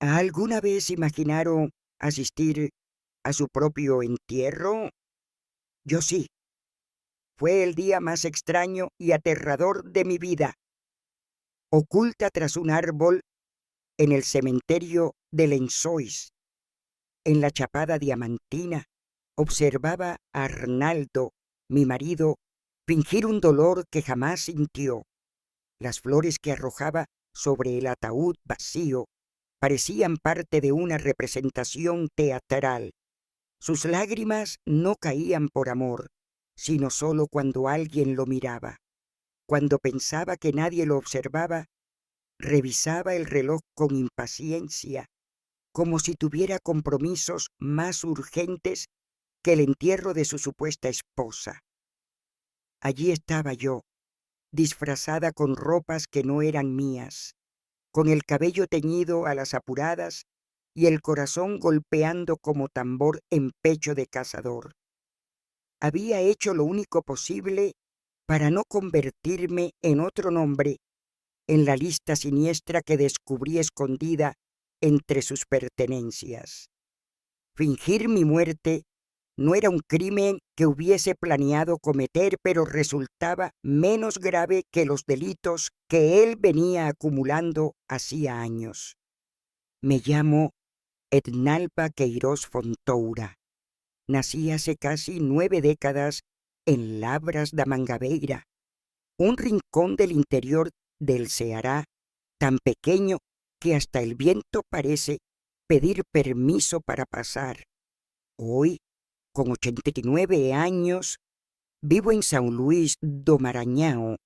¿Alguna vez imaginaron asistir a su propio entierro? Yo sí. Fue el día más extraño y aterrador de mi vida. Oculta tras un árbol en el cementerio de Lensois, en la Chapada Diamantina, observaba a Arnaldo, mi marido, fingir un dolor que jamás sintió. Las flores que arrojaba sobre el ataúd vacío parecían parte de una representación teatral. Sus lágrimas no caían por amor, sino solo cuando alguien lo miraba. Cuando pensaba que nadie lo observaba, revisaba el reloj con impaciencia, como si tuviera compromisos más urgentes que el entierro de su supuesta esposa. Allí estaba yo, disfrazada con ropas que no eran mías, con el cabello teñido a las apuradas y el corazón golpeando como tambor en pecho de cazador. Había hecho lo único posible para no convertirme en otro nombre en la lista siniestra que descubrí escondida entre sus pertenencias. Fingir mi muerte no era un crimen que hubiese planeado cometer, pero resultaba menos grave que los delitos que él venía acumulando hacía años. Me llamo Ednalba Queiroz Fontoura. Nací hace casi 9 décadas en Labras da Mangabeira, un rincón del interior del Ceará tan pequeño que hasta el viento parece pedir permiso para pasar. Hoy, con 89 años, vivo en São Luís do Maranhão,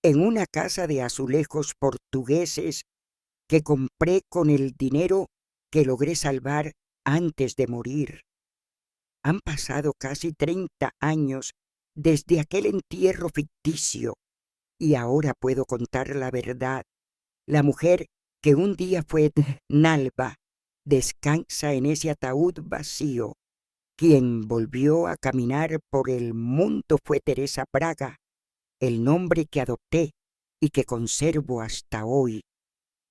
en una casa de azulejos portugueses que compré con el dinero que logré salvar antes de morir. Han pasado casi 30 años desde aquel entierro ficticio y ahora puedo contar la verdad. La mujer que un día fue Nalva descansa en ese ataúd vacío. Quien volvió a caminar por el mundo fue Teresa Braga, el nombre que adopté y que conservo hasta hoy,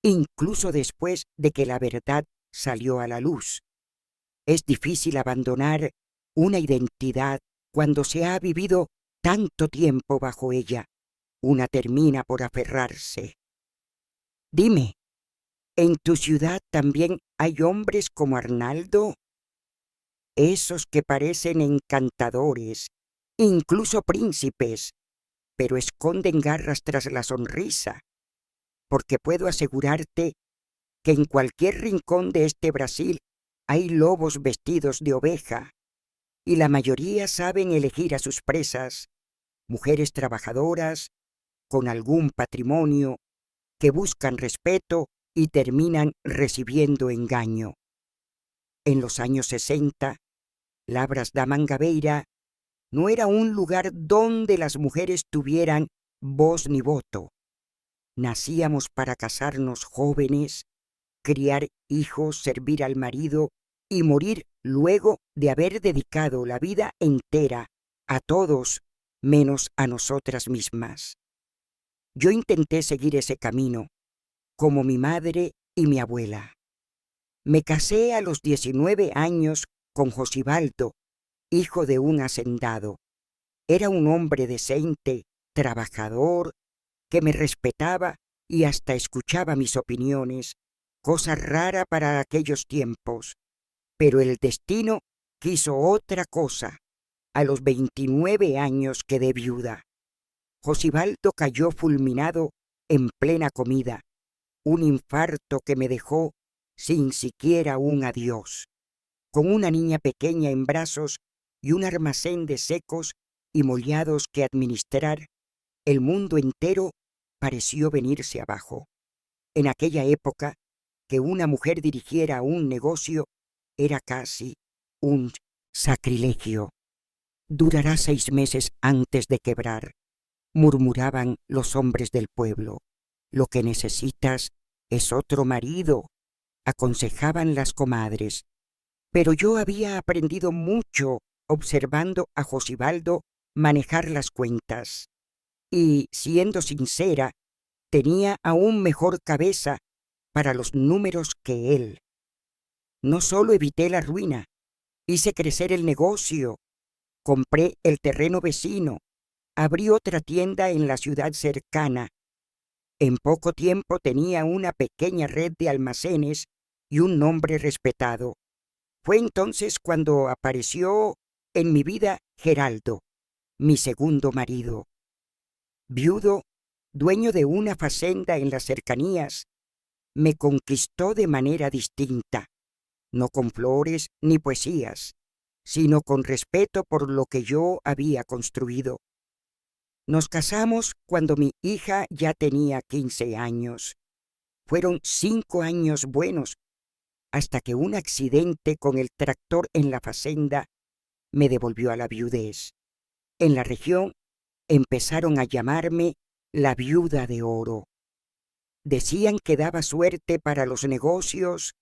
incluso después de que la verdad salió a la luz. Es difícil abandonar una identidad cuando se ha vivido tanto tiempo bajo ella. Una termina por aferrarse. Dime, ¿en tu ciudad también hay hombres como Arnaldo? Esos que parecen encantadores, incluso príncipes, pero esconden garras tras la sonrisa, porque puedo asegurarte que en cualquier rincón de este Brasil hay lobos vestidos de oveja, y la mayoría saben elegir a sus presas, mujeres trabajadoras, con algún patrimonio, que buscan respeto y terminan recibiendo engaño. En los años 60, Labras da Mangabeira no era un lugar donde las mujeres tuvieran voz ni voto. Nacíamos para casarnos jóvenes, criar hijos, servir al marido y morir luego de haber dedicado la vida entera a todos menos a nosotras mismas. Yo intenté seguir ese camino, como mi madre y mi abuela. Me casé a los 19 años con Josibaldo, hijo de un hacendado. Era un hombre decente, trabajador, que me respetaba y hasta escuchaba mis opiniones, cosa rara para aquellos tiempos. Pero el destino quiso otra cosa. A los 29 años quedé viuda. Josibaldo cayó fulminado en plena comida, un infarto que me dejó sin siquiera un adiós, con una niña pequeña en brazos y un almacén de secos y mollados que administrar. El mundo entero pareció venirse abajo. En aquella época, que una mujer dirigiera un negocio era casi un sacrilegio. Durará 6 meses antes de quebrar, murmuraban los hombres del pueblo. Lo que necesitas es otro marido, aconsejaban las comadres. Pero yo había aprendido mucho observando a Josibaldo manejar las cuentas. Y, siendo sincera, tenía aún mejor cabeza para los números que él. No solo evité la ruina, hice crecer el negocio, compré el terreno vecino, abrí otra tienda en la ciudad cercana. En poco tiempo tenía una pequeña red de almacenes y un nombre respetado. Fue entonces cuando apareció en mi vida Geraldo, mi segundo marido. Viudo, dueño de una fazenda en las cercanías, me conquistó de manera distinta, no con flores ni poesías, sino con respeto por lo que yo había construido. Nos casamos cuando mi hija ya tenía 15 años. Fueron 5 años buenos, hasta que un accidente con el tractor en la fazenda me devolvió a la viudez. En la región empezaron a llamarme la viuda de oro. Decían que daba suerte para los negocios,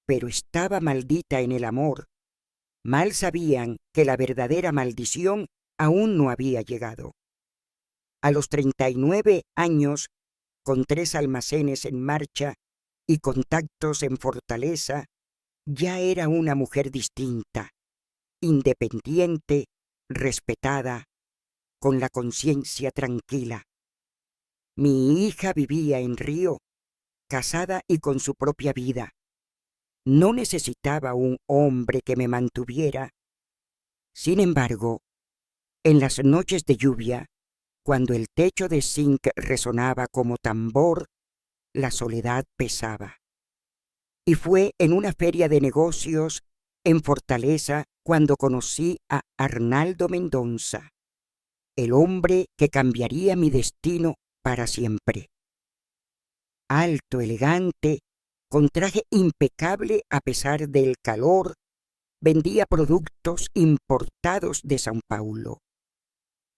pero estaba maldita en el amor. Mal sabían que la verdadera maldición aún no había llegado. A los 39 años, con 3 almacenes en marcha y contactos en Fortaleza, ya era una mujer distinta, independiente, respetada, con la conciencia tranquila. Mi hija vivía en Río, casada y con su propia vida. No necesitaba un hombre que me mantuviera. Sin embargo, en las noches de lluvia, cuando el techo de zinc resonaba como tambor, la soledad pesaba. Y fue en una feria de negocios en Fortaleza cuando conocí a Arnaldo Mendonça, el hombre que cambiaría mi destino para siempre. Alto, elegante, con traje impecable a pesar del calor, vendía productos importados de São Paulo.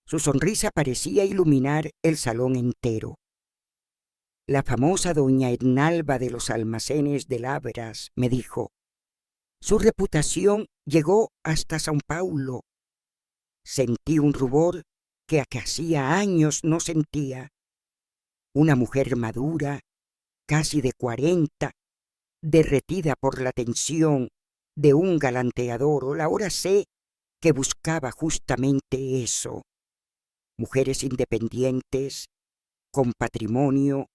Su sonrisa parecía iluminar el salón entero. La famosa doña Ednalba de los almacenes de Labras me dijo: su reputación llegó hasta São Paulo. Sentí un rubor que hacía años no sentía. Una mujer madura, casi de 40, derretida por la tensión de un galanteador. Ahora sé que buscaba justamente eso. Mujeres independientes, con patrimonio,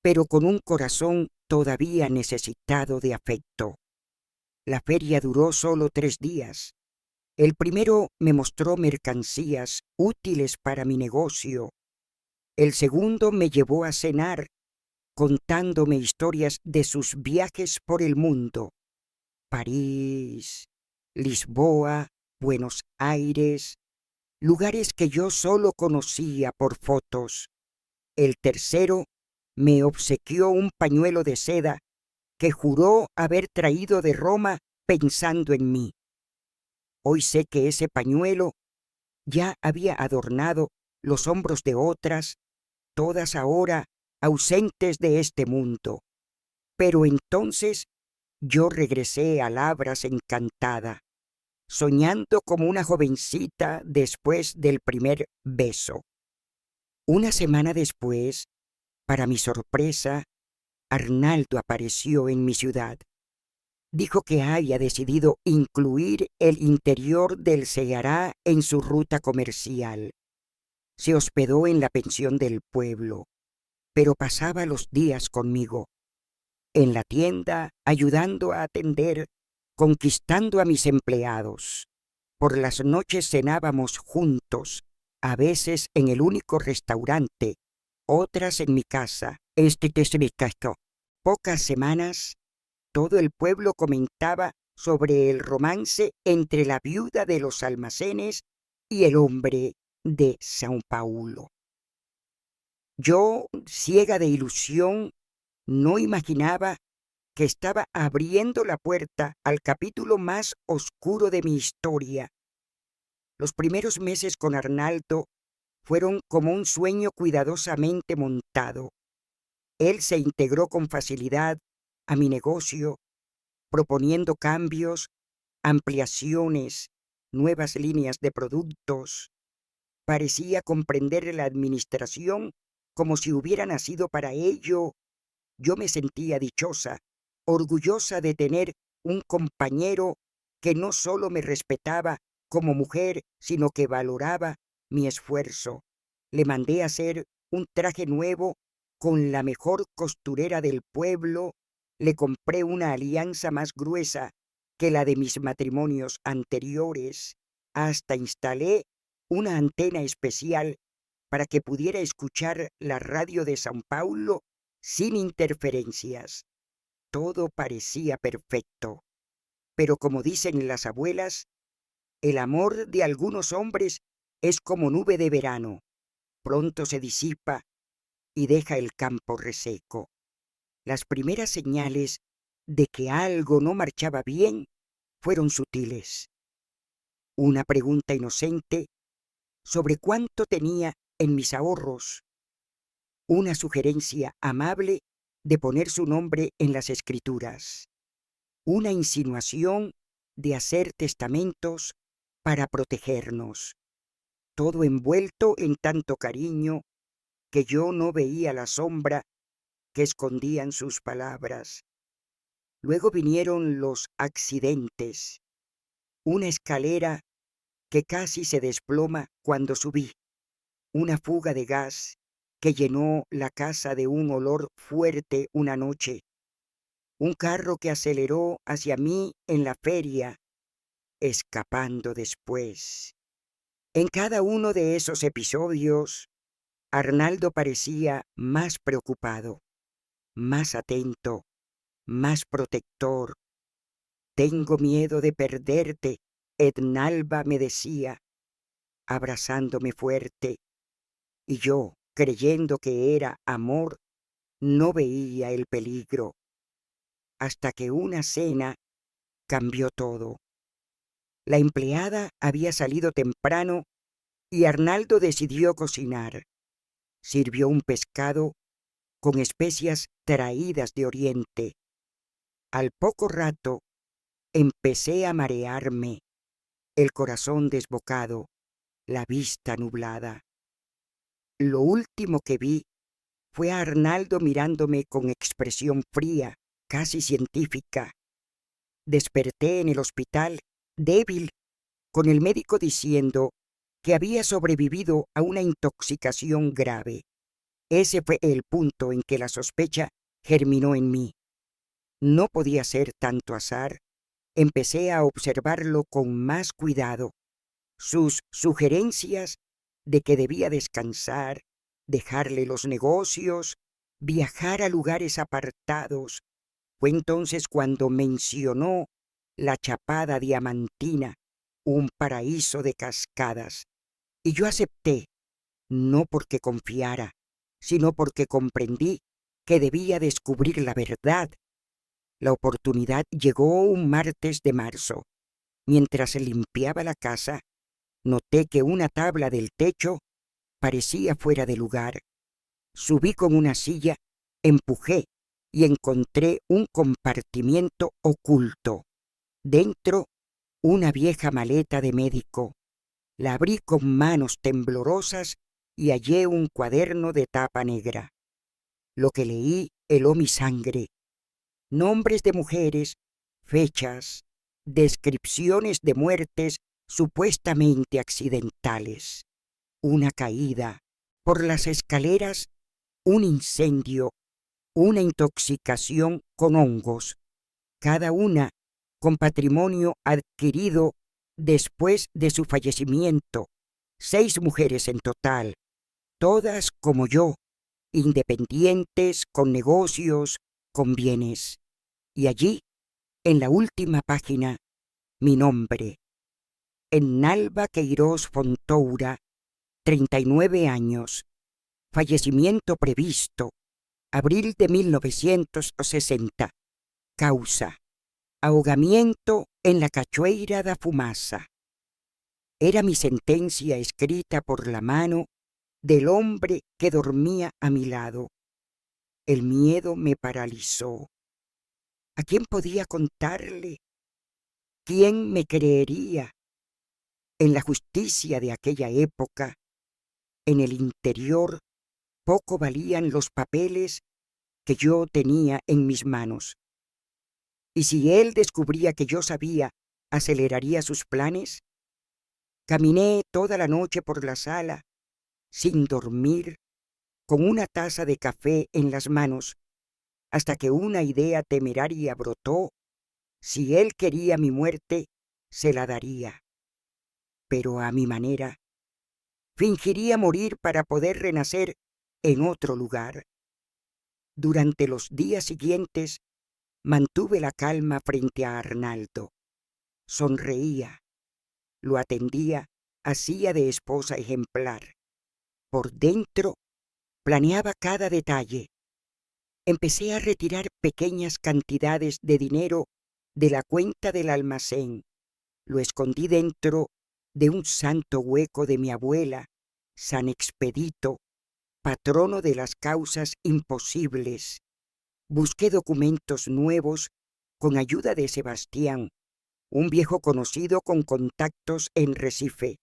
pero con un corazón todavía necesitado de afecto. La feria duró solo 3 días. El primero me mostró mercancías útiles para mi negocio. El segundo me llevó a cenar, contándome historias de sus viajes por el mundo. París, Lisboa, Buenos Aires, lugares que yo solo conocía por fotos. El tercero me obsequió un pañuelo de seda que juró haber traído de Roma pensando en mí. Hoy sé que ese pañuelo ya había adornado los hombros de otras, todas ahora ausentes de este mundo. Pero entonces yo regresé a Labras encantada, soñando como una jovencita después del primer beso. Una semana después, para mi sorpresa, Arnaldo apareció en mi ciudad. Dijo que había decidido incluir el interior del Ceará en su ruta comercial. Se hospedó en la pensión del pueblo, pero pasaba los días conmigo, en la tienda, ayudando a atender, conquistando a mis empleados. Por las noches cenábamos juntos, a veces en el único restaurante, otras en mi casa. Pocas semanas, todo el pueblo comentaba sobre el romance entre la viuda de los almacenes y el hombre de São Paulo. Yo, ciega de ilusión, no imaginaba que estaba abriendo la puerta al capítulo más oscuro de mi historia. Los primeros meses con Arnaldo fueron como un sueño cuidadosamente montado. Él se integró con facilidad a mi negocio, proponiendo cambios, ampliaciones, nuevas líneas de productos. Parecía comprender la administración como si hubiera nacido para ello, Yo me sentía dichosa, orgullosa de tener un compañero que no solo me respetaba como mujer, sino que valoraba mi esfuerzo. Le mandé a hacer un traje nuevo con la mejor costurera del pueblo, le compré una alianza más gruesa que la de mis matrimonios anteriores, hasta instalé una antena especial para que pudiera escuchar la radio de San Paulo sin interferencias. Todo parecía perfecto, pero como dicen las abuelas, el amor de algunos hombres es como nube de verano, pronto se disipa y deja el campo reseco. Las primeras señales de que algo no marchaba bien fueron sutiles. Una pregunta inocente sobre cuánto tenía en mis ahorros, una sugerencia amable de poner su nombre en las escrituras, una insinuación de hacer testamentos para protegernos, todo envuelto en tanto cariño que yo no veía la sombra que escondían sus palabras. Luego vinieron los accidentes, una escalera que casi se desploma cuando subí, una fuga de gas que llenó la casa de un olor fuerte una noche, un carro que aceleró hacia mí en la feria, escapando después. En cada uno de esos episodios, Arnaldo parecía más preocupado, más atento, más protector. Tengo miedo de perderte, Ednalba me decía, abrazándome fuerte, y yo, creyendo que era amor, no veía el peligro, hasta que una cena cambió todo. La empleada había salido temprano y Arnaldo decidió cocinar. Sirvió un pescado con especias traídas de Oriente. Al poco rato empecé a marearme, el corazón desbocado, la vista nublada. Lo último que vi fue a Arnaldo mirándome con expresión fría, casi científica. Desperté en el hospital, débil, con el médico diciendo que había sobrevivido a una intoxicación grave. Ese fue el punto en que la sospecha germinó en mí. No podía ser tanto azar. Empecé a observarlo con más cuidado. Sus sugerencias de que debía descansar, dejarle los negocios, viajar a lugares apartados. Fue entonces cuando mencionó la Chapada Diamantina, un paraíso de cascadas, y yo acepté, no porque confiara, sino porque comprendí que debía descubrir la verdad. La oportunidad llegó un martes de marzo. Mientras limpiaba la casa, noté que una tabla del techo parecía fuera de lugar. Subí con una silla, empujé y encontré un compartimiento oculto. Dentro, una vieja maleta de médico. La abrí con manos temblorosas y hallé un cuaderno de tapa negra. Lo que leí heló mi sangre. Nombres de mujeres, fechas, descripciones de muertes supuestamente accidentales. Una caída por las escaleras, un incendio, una intoxicación con hongos, cada una con patrimonio adquirido después de su fallecimiento. 6 mujeres en total, todas como yo, independientes, con negocios, con bienes. Y allí, en la última página, mi nombre. Ennalva Queiroz Fontoura, 39 años. Fallecimiento previsto, abril de 1960. Causa: ahogamiento en la Cachoeira da Fumaça. Era mi sentencia escrita por la mano del hombre que dormía a mi lado. El miedo me paralizó. ¿A quién podía contarle? ¿Quién me creería? En la justicia de aquella época, en el interior, poco valían los papeles que yo tenía en mis manos. Y si él descubría que yo sabía, ¿aceleraría sus planes? Caminé toda la noche por la sala, sin dormir, con una taza de café en las manos, hasta que una idea temeraria brotó. Si él quería mi muerte, se la daría. Pero a mi manera, fingiría morir para poder renacer en otro lugar. Durante los días siguientes, mantuve la calma frente a Arnaldo. Sonreía, lo atendía, hacía de esposa ejemplar. Por dentro, planeaba cada detalle. Empecé a retirar pequeñas cantidades de dinero de la cuenta del almacén. Lo escondí dentro de un santo hueco de mi abuela, San Expedito, patrono de las causas imposibles. Busqué documentos nuevos con ayuda de Sebastián, un viejo conocido con contactos en Recife.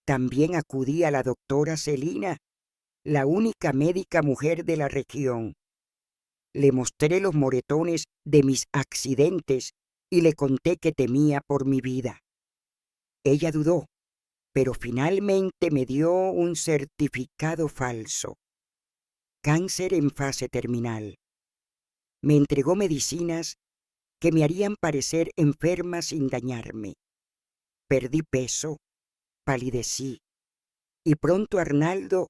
También acudí a la doctora Celina, la única médica mujer de la región. Le mostré los moretones de mis accidentes y le conté que temía por mi vida. Ella dudó, pero finalmente me dio un certificado falso. Cáncer en fase terminal. Me entregó medicinas que me harían parecer enferma sin dañarme. Perdí peso, palidecí, y pronto Arnaldo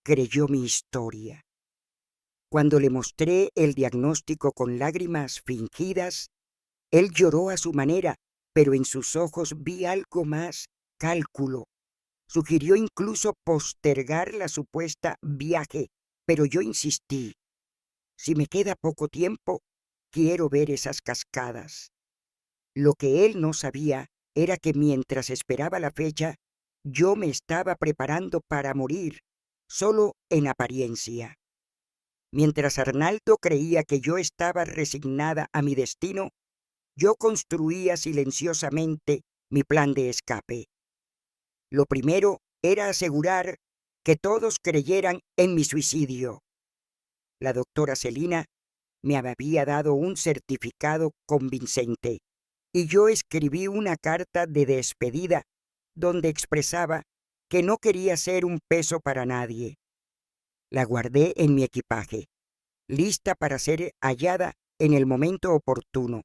creyó mi historia. Cuando le mostré el diagnóstico con lágrimas fingidas, él lloró a su manera, pero en sus ojos vi algo más: cálculo. Sugirió incluso postergar la supuesta viaje, pero yo insistí. Si me queda poco tiempo, quiero ver esas cascadas. Lo que él no sabía era que mientras esperaba la fecha, yo me estaba preparando para morir, solo en apariencia. Mientras Arnaldo creía que yo estaba resignada a mi destino, yo construía silenciosamente mi plan de escape. Lo primero era asegurar que todos creyeran en mi suicidio. La doctora Celina me había dado un certificado convincente y yo escribí una carta de despedida donde expresaba que no quería ser un peso para nadie. La guardé en mi equipaje, lista para ser hallada en el momento oportuno.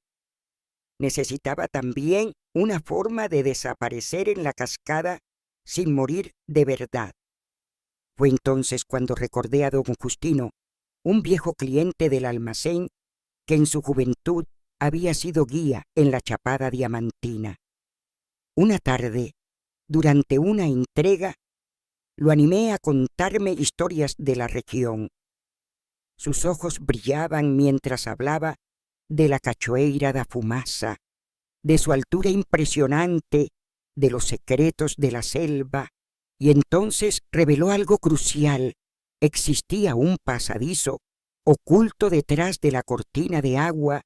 Necesitaba también una forma de desaparecer en la cascada sin morir de verdad. Fue entonces cuando recordé a don Justino, un viejo cliente del almacén que en su juventud había sido guía en la Chapada Diamantina. Una tarde, durante una entrega, lo animé a contarme historias de la región. Sus ojos brillaban mientras hablaba de la Cachoeira da Fumaça, de su altura impresionante, de los secretos de la selva, y entonces reveló algo crucial. Existía un pasadizo oculto detrás de la cortina de agua,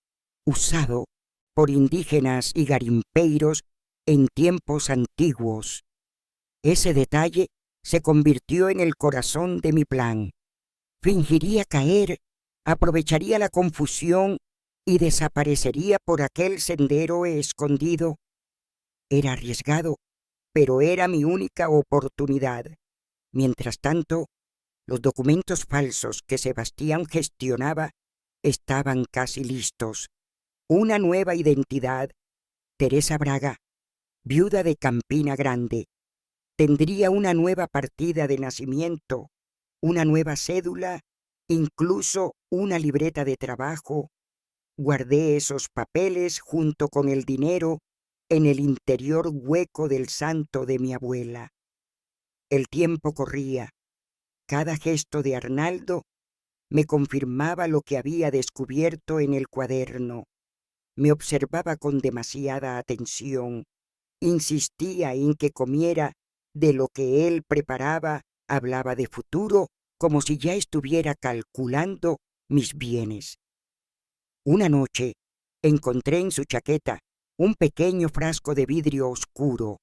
usado por indígenas y garimpeiros en tiempos antiguos. Ese detalle se convirtió en el corazón de mi plan. Fingiría caer, aprovecharía la confusión y desaparecería por aquel sendero escondido. Era arriesgado, pero era mi única oportunidad. Mientras tanto, los documentos falsos que Sebastián gestionaba estaban casi listos. Una nueva identidad: Teresa Braga, viuda de Campina Grande. Tendría una nueva partida de nacimiento, una nueva cédula, incluso una libreta de trabajo. Guardé esos papeles junto con el dinero en el interior hueco del santo de mi abuela. El tiempo corría. Cada gesto de Arnaldo me confirmaba lo que había descubierto en el cuaderno. Me observaba con demasiada atención. Insistía en que comiera de lo que él preparaba. Hablaba de futuro como si ya estuviera calculando mis bienes. Una noche encontré en su chaqueta un pequeño frasco de vidrio oscuro.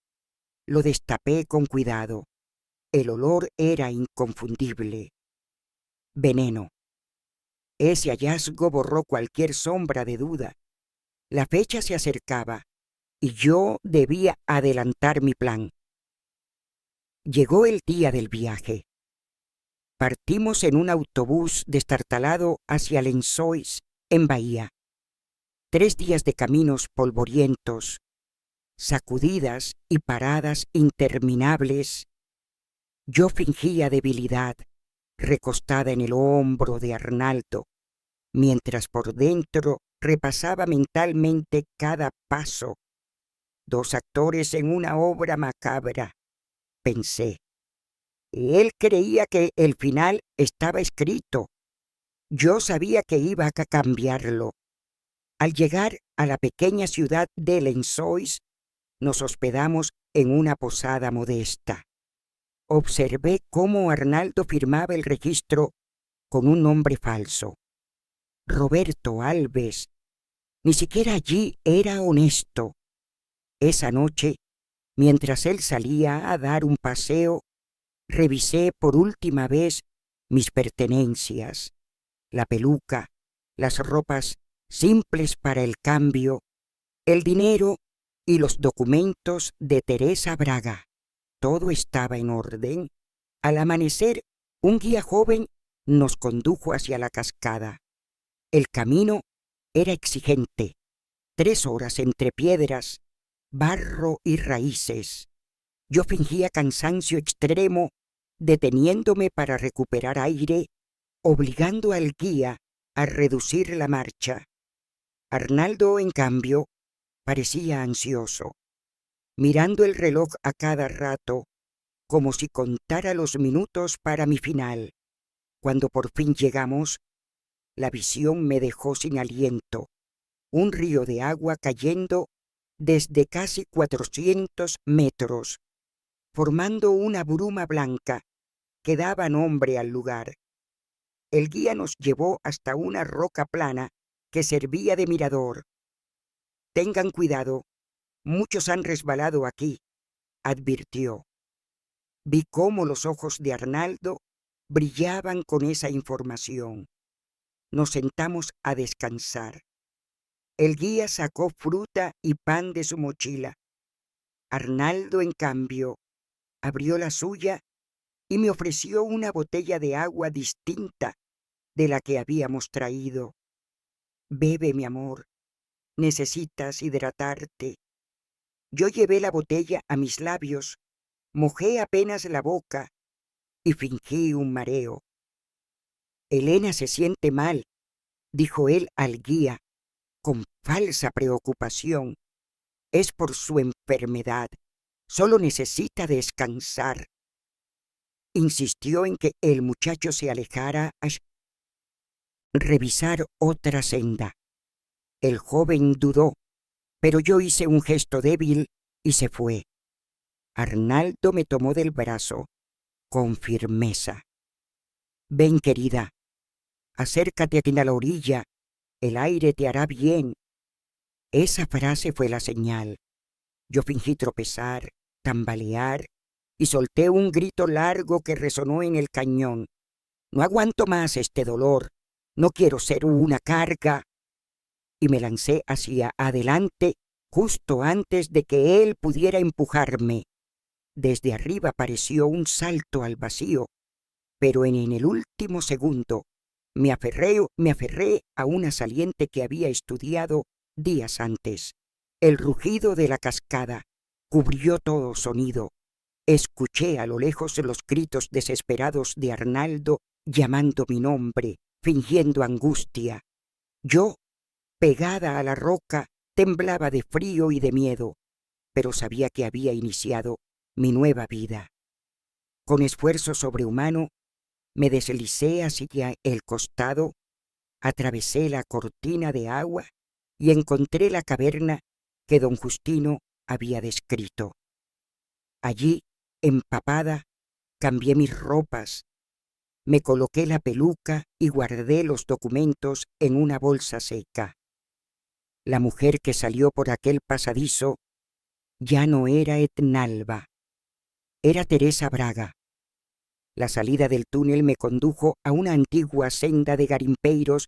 Lo destapé con cuidado. El olor era inconfundible. Veneno. Ese hallazgo borró cualquier sombra de duda. La fecha se acercaba y yo debía adelantar mi plan. Llegó el día del viaje. Partimos en un autobús destartalado hacia Lençóis, en Bahía. 3 días de caminos polvorientos, sacudidas y paradas interminables. Yo fingía debilidad, recostada en el hombro de Arnaldo, mientras por dentro repasaba mentalmente cada paso. 2 actores en una obra macabra, pensé. Él creía que el final estaba escrito. Yo sabía que iba a cambiarlo. Al llegar a la pequeña ciudad de Lençóis, nos hospedamos en una posada modesta. Observé cómo Arnaldo firmaba el registro con un nombre falso. Roberto Alves. Ni siquiera allí era honesto. Esa noche, mientras él salía a dar un paseo, revisé por última vez mis pertenencias, la peluca, las ropas simples para el cambio, el dinero y los documentos de Teresa Braga. Todo estaba en orden. Al amanecer, un guía joven nos condujo hacia la cascada. El camino era exigente. 3 horas entre piedras, barro y raíces. Yo fingía cansancio extremo, deteniéndome para recuperar aire, obligando al guía a reducir la marcha. Arnaldo, en cambio, parecía ansioso, mirando el reloj a cada rato, como si contara los minutos para mi final. Cuando por fin llegamos, la visión me dejó sin aliento. Un río de agua cayendo desde casi 400 metros, formando una bruma blanca que daba nombre al lugar. El guía nos llevó hasta una roca plana que servía de mirador. Tengan cuidado, muchos han resbalado aquí, advirtió. Vi cómo los ojos de Arnaldo brillaban con esa información. Nos sentamos a descansar. El guía sacó fruta y pan de su mochila. Arnaldo, en cambio, abrió la suya y me ofreció una botella de agua distinta de la que habíamos traído. Bebe, mi amor, necesitas hidratarte. Yo llevé la botella a mis labios, mojé apenas la boca y fingí un mareo. Elena se siente mal, dijo él al guía, con falsa preocupación. Es por su enfermedad. Solo necesita descansar. Insistió en que el muchacho se alejara a revisar otra senda. El joven dudó, pero yo hice un gesto débil y se fue. Arnaldo me tomó del brazo con firmeza. Ven, querida, acércate aquí a la orilla, el aire te hará bien. Esa frase fue la señal. Yo fingí tropezar, tambalear y solté un grito largo que resonó en el cañón. No aguanto más este dolor, no quiero ser una carga. Y me lancé hacia adelante justo antes de que él pudiera empujarme. Desde arriba pareció un salto al vacío, pero en el último segundo me aferré a una saliente que había estudiado días antes. El rugido de la cascada cubrió todo sonido. Escuché a lo lejos los gritos desesperados de Arnaldo llamando mi nombre, fingiendo angustia. Yo, pegada a la roca, temblaba de frío y de miedo, pero sabía que había iniciado mi nueva vida. Con esfuerzo sobrehumano, me deslicé hacia el costado, atravesé la cortina de agua y encontré la caverna que don Justino había descrito. Allí, empapada, cambié mis ropas, me coloqué la peluca y guardé los documentos en una bolsa seca. La mujer que salió por aquel pasadizo ya no era Etnalba, era Teresa Braga. La salida del túnel me condujo a una antigua senda de garimpeiros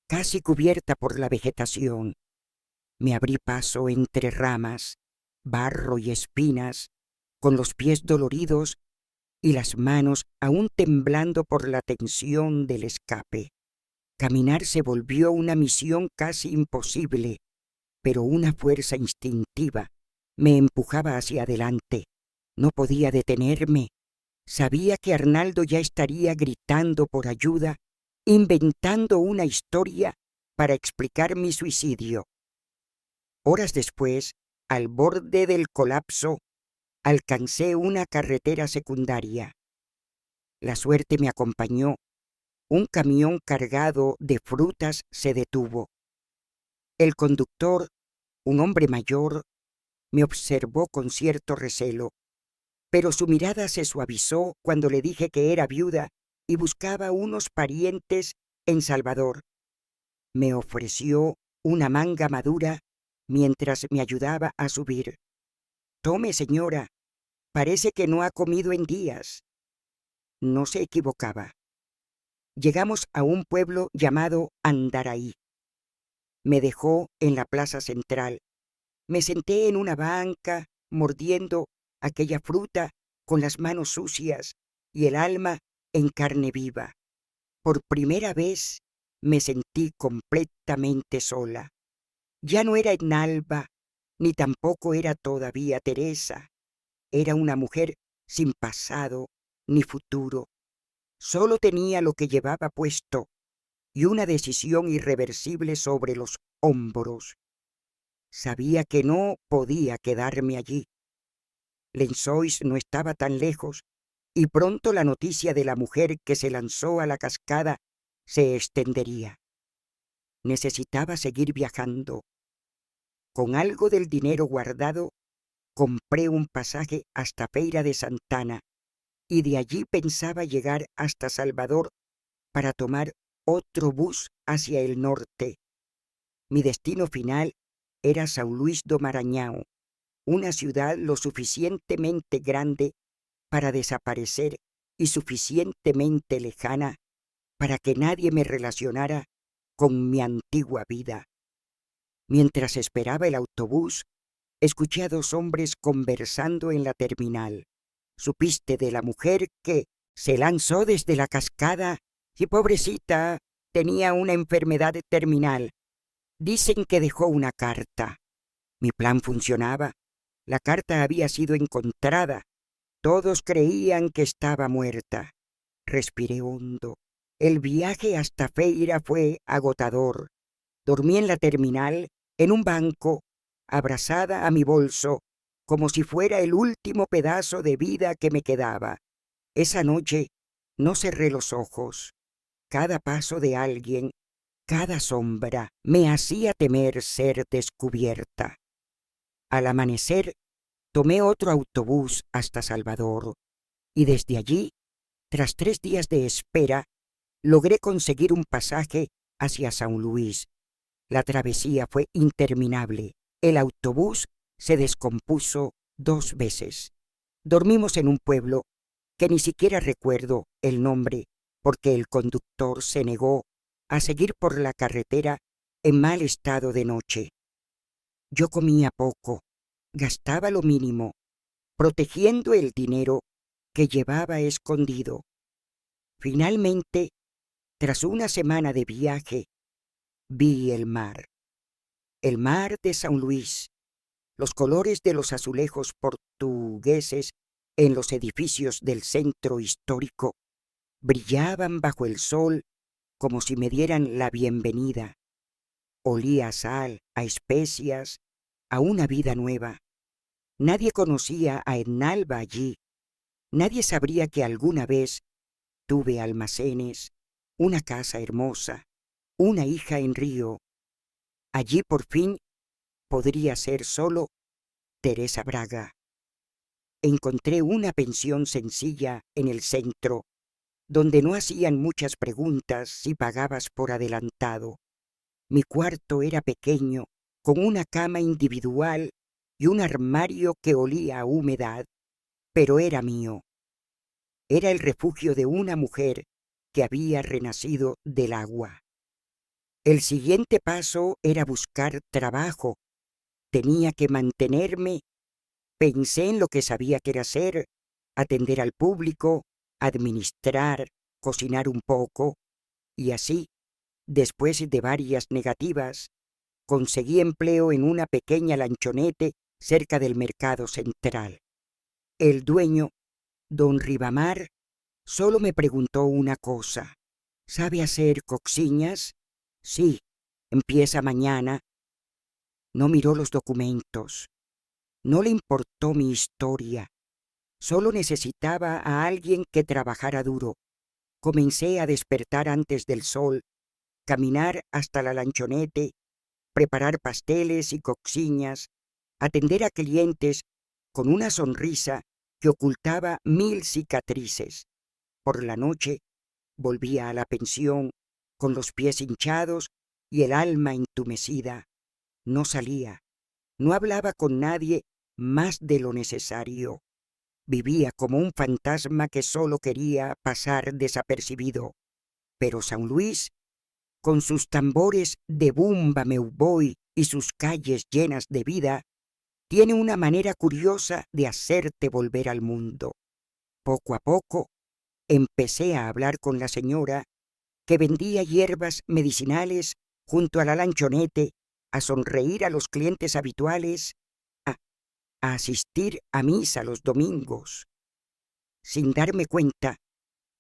casi cubierta por la vegetación. Me abrí paso entre ramas, barro y espinas, con los pies doloridos y las manos aún temblando por la tensión del escape. Caminar se volvió una misión casi imposible, pero una fuerza instintiva me empujaba hacia adelante. No podía detenerme. Sabía que Arnaldo ya estaría gritando por ayuda, inventando una historia para explicar mi suicidio. Horas después, al borde del colapso, alcancé una carretera secundaria. La suerte me acompañó. Un camión cargado de frutas se detuvo. El conductor, un hombre mayor, me observó con cierto recelo, pero su mirada se suavizó cuando le dije que era viuda y buscaba unos parientes en Salvador. Me ofreció una manga madura mientras me ayudaba a subir. «Tome, señora, parece que no ha comido en días». No se equivocaba. Llegamos a un pueblo llamado Andaraí. Me dejó en la plaza central. Me senté en una banca, mordiendo aquella fruta con las manos sucias y el alma en carne viva. Por primera vez me sentí completamente sola. Ya no era Enalba, ni tampoco era todavía Teresa. Era una mujer sin pasado ni futuro. Solo tenía lo que llevaba puesto y una decisión irreversible sobre los hombros. Sabía que no podía quedarme allí. Lençóis no estaba tan lejos y pronto la noticia de la mujer que se lanzó a la cascada se extendería. Necesitaba seguir viajando. Con algo del dinero guardado, compré un pasaje hasta Feira de Santana y de allí pensaba llegar hasta Salvador para tomar otro bus hacia el norte. Mi destino final era São Luís do Maranhão, una ciudad lo suficientemente grande para desaparecer y suficientemente lejana para que nadie me relacionara con mi antigua vida. Mientras esperaba el autobús, escuché a dos hombres conversando en la terminal. ¿Supiste de la mujer que se lanzó desde la cascada y pobrecita tenía una enfermedad terminal? Dicen que dejó una carta. Mi plan funcionaba. La carta había sido encontrada. Todos creían que estaba muerta. Respiré hondo. El viaje hasta Feira fue agotador. Dormí en la terminal, en un banco, abrazada a mi bolso, como si fuera el último pedazo de vida que me quedaba. Esa noche no cerré los ojos. Cada paso de alguien, cada sombra, me hacía temer ser descubierta. Al amanecer, tomé otro autobús hasta Salvador, y desde allí, tras 3 días de espera, logré conseguir un pasaje hacia São Luís. La travesía fue interminable. El autobús se descompuso 2 veces. Dormimos en un pueblo que ni siquiera recuerdo el nombre porque el conductor se negó a seguir por la carretera en mal estado de noche. Yo comía poco, gastaba lo mínimo, protegiendo el dinero que llevaba escondido. Finalmente, tras una semana de viaje, vi el mar de São Luís, los colores de los azulejos portugueses en los edificios del centro histórico brillaban bajo el sol como si me dieran la bienvenida. Olía a sal, a especias, a una vida nueva. Nadie conocía a Enalba allí. Nadie sabría que alguna vez tuve almacenes, una casa hermosa, una hija en Río. Allí por fin podría ser solo Teresa Braga. Encontré una pensión sencilla en el centro, donde no hacían muchas preguntas si pagabas por adelantado. Mi cuarto era pequeño, con una cama individual y un armario que olía a humedad, pero era mío. era el refugio de una mujer que había renacido del agua. El siguiente paso era buscar trabajo. Tenía que mantenerme. Pensé en lo que sabía que era hacer: atender al público, administrar, cocinar un poco, y así, después de varias negativas, conseguí empleo en una pequeña lanchonete cerca del mercado central. El dueño, don Ribamar, solo me preguntó una cosa: ¿sabe hacer coxiñas? Sí, empieza mañana. No miró los documentos. No le importó mi historia. Solo necesitaba a alguien que trabajara duro. Comencé a despertar antes del sol, caminar hasta la lanchonete, preparar pasteles y coxiñas, atender a clientes con una sonrisa que ocultaba 1000 cicatrices. Por la noche volvía a la pensión con los pies hinchados y el alma entumecida. No salía, no hablaba con nadie más de lo necesario. Vivía como un fantasma que solo quería pasar desapercibido. Pero San Luis, con sus tambores de bumba meu voy y sus calles llenas de vida, tiene una manera curiosa de hacerte volver al mundo. Poco a poco empecé a hablar con la señora que vendía hierbas medicinales junto a la lanchonete, a sonreír a los clientes habituales, a, a asistir a misa los domingos. Sin darme cuenta,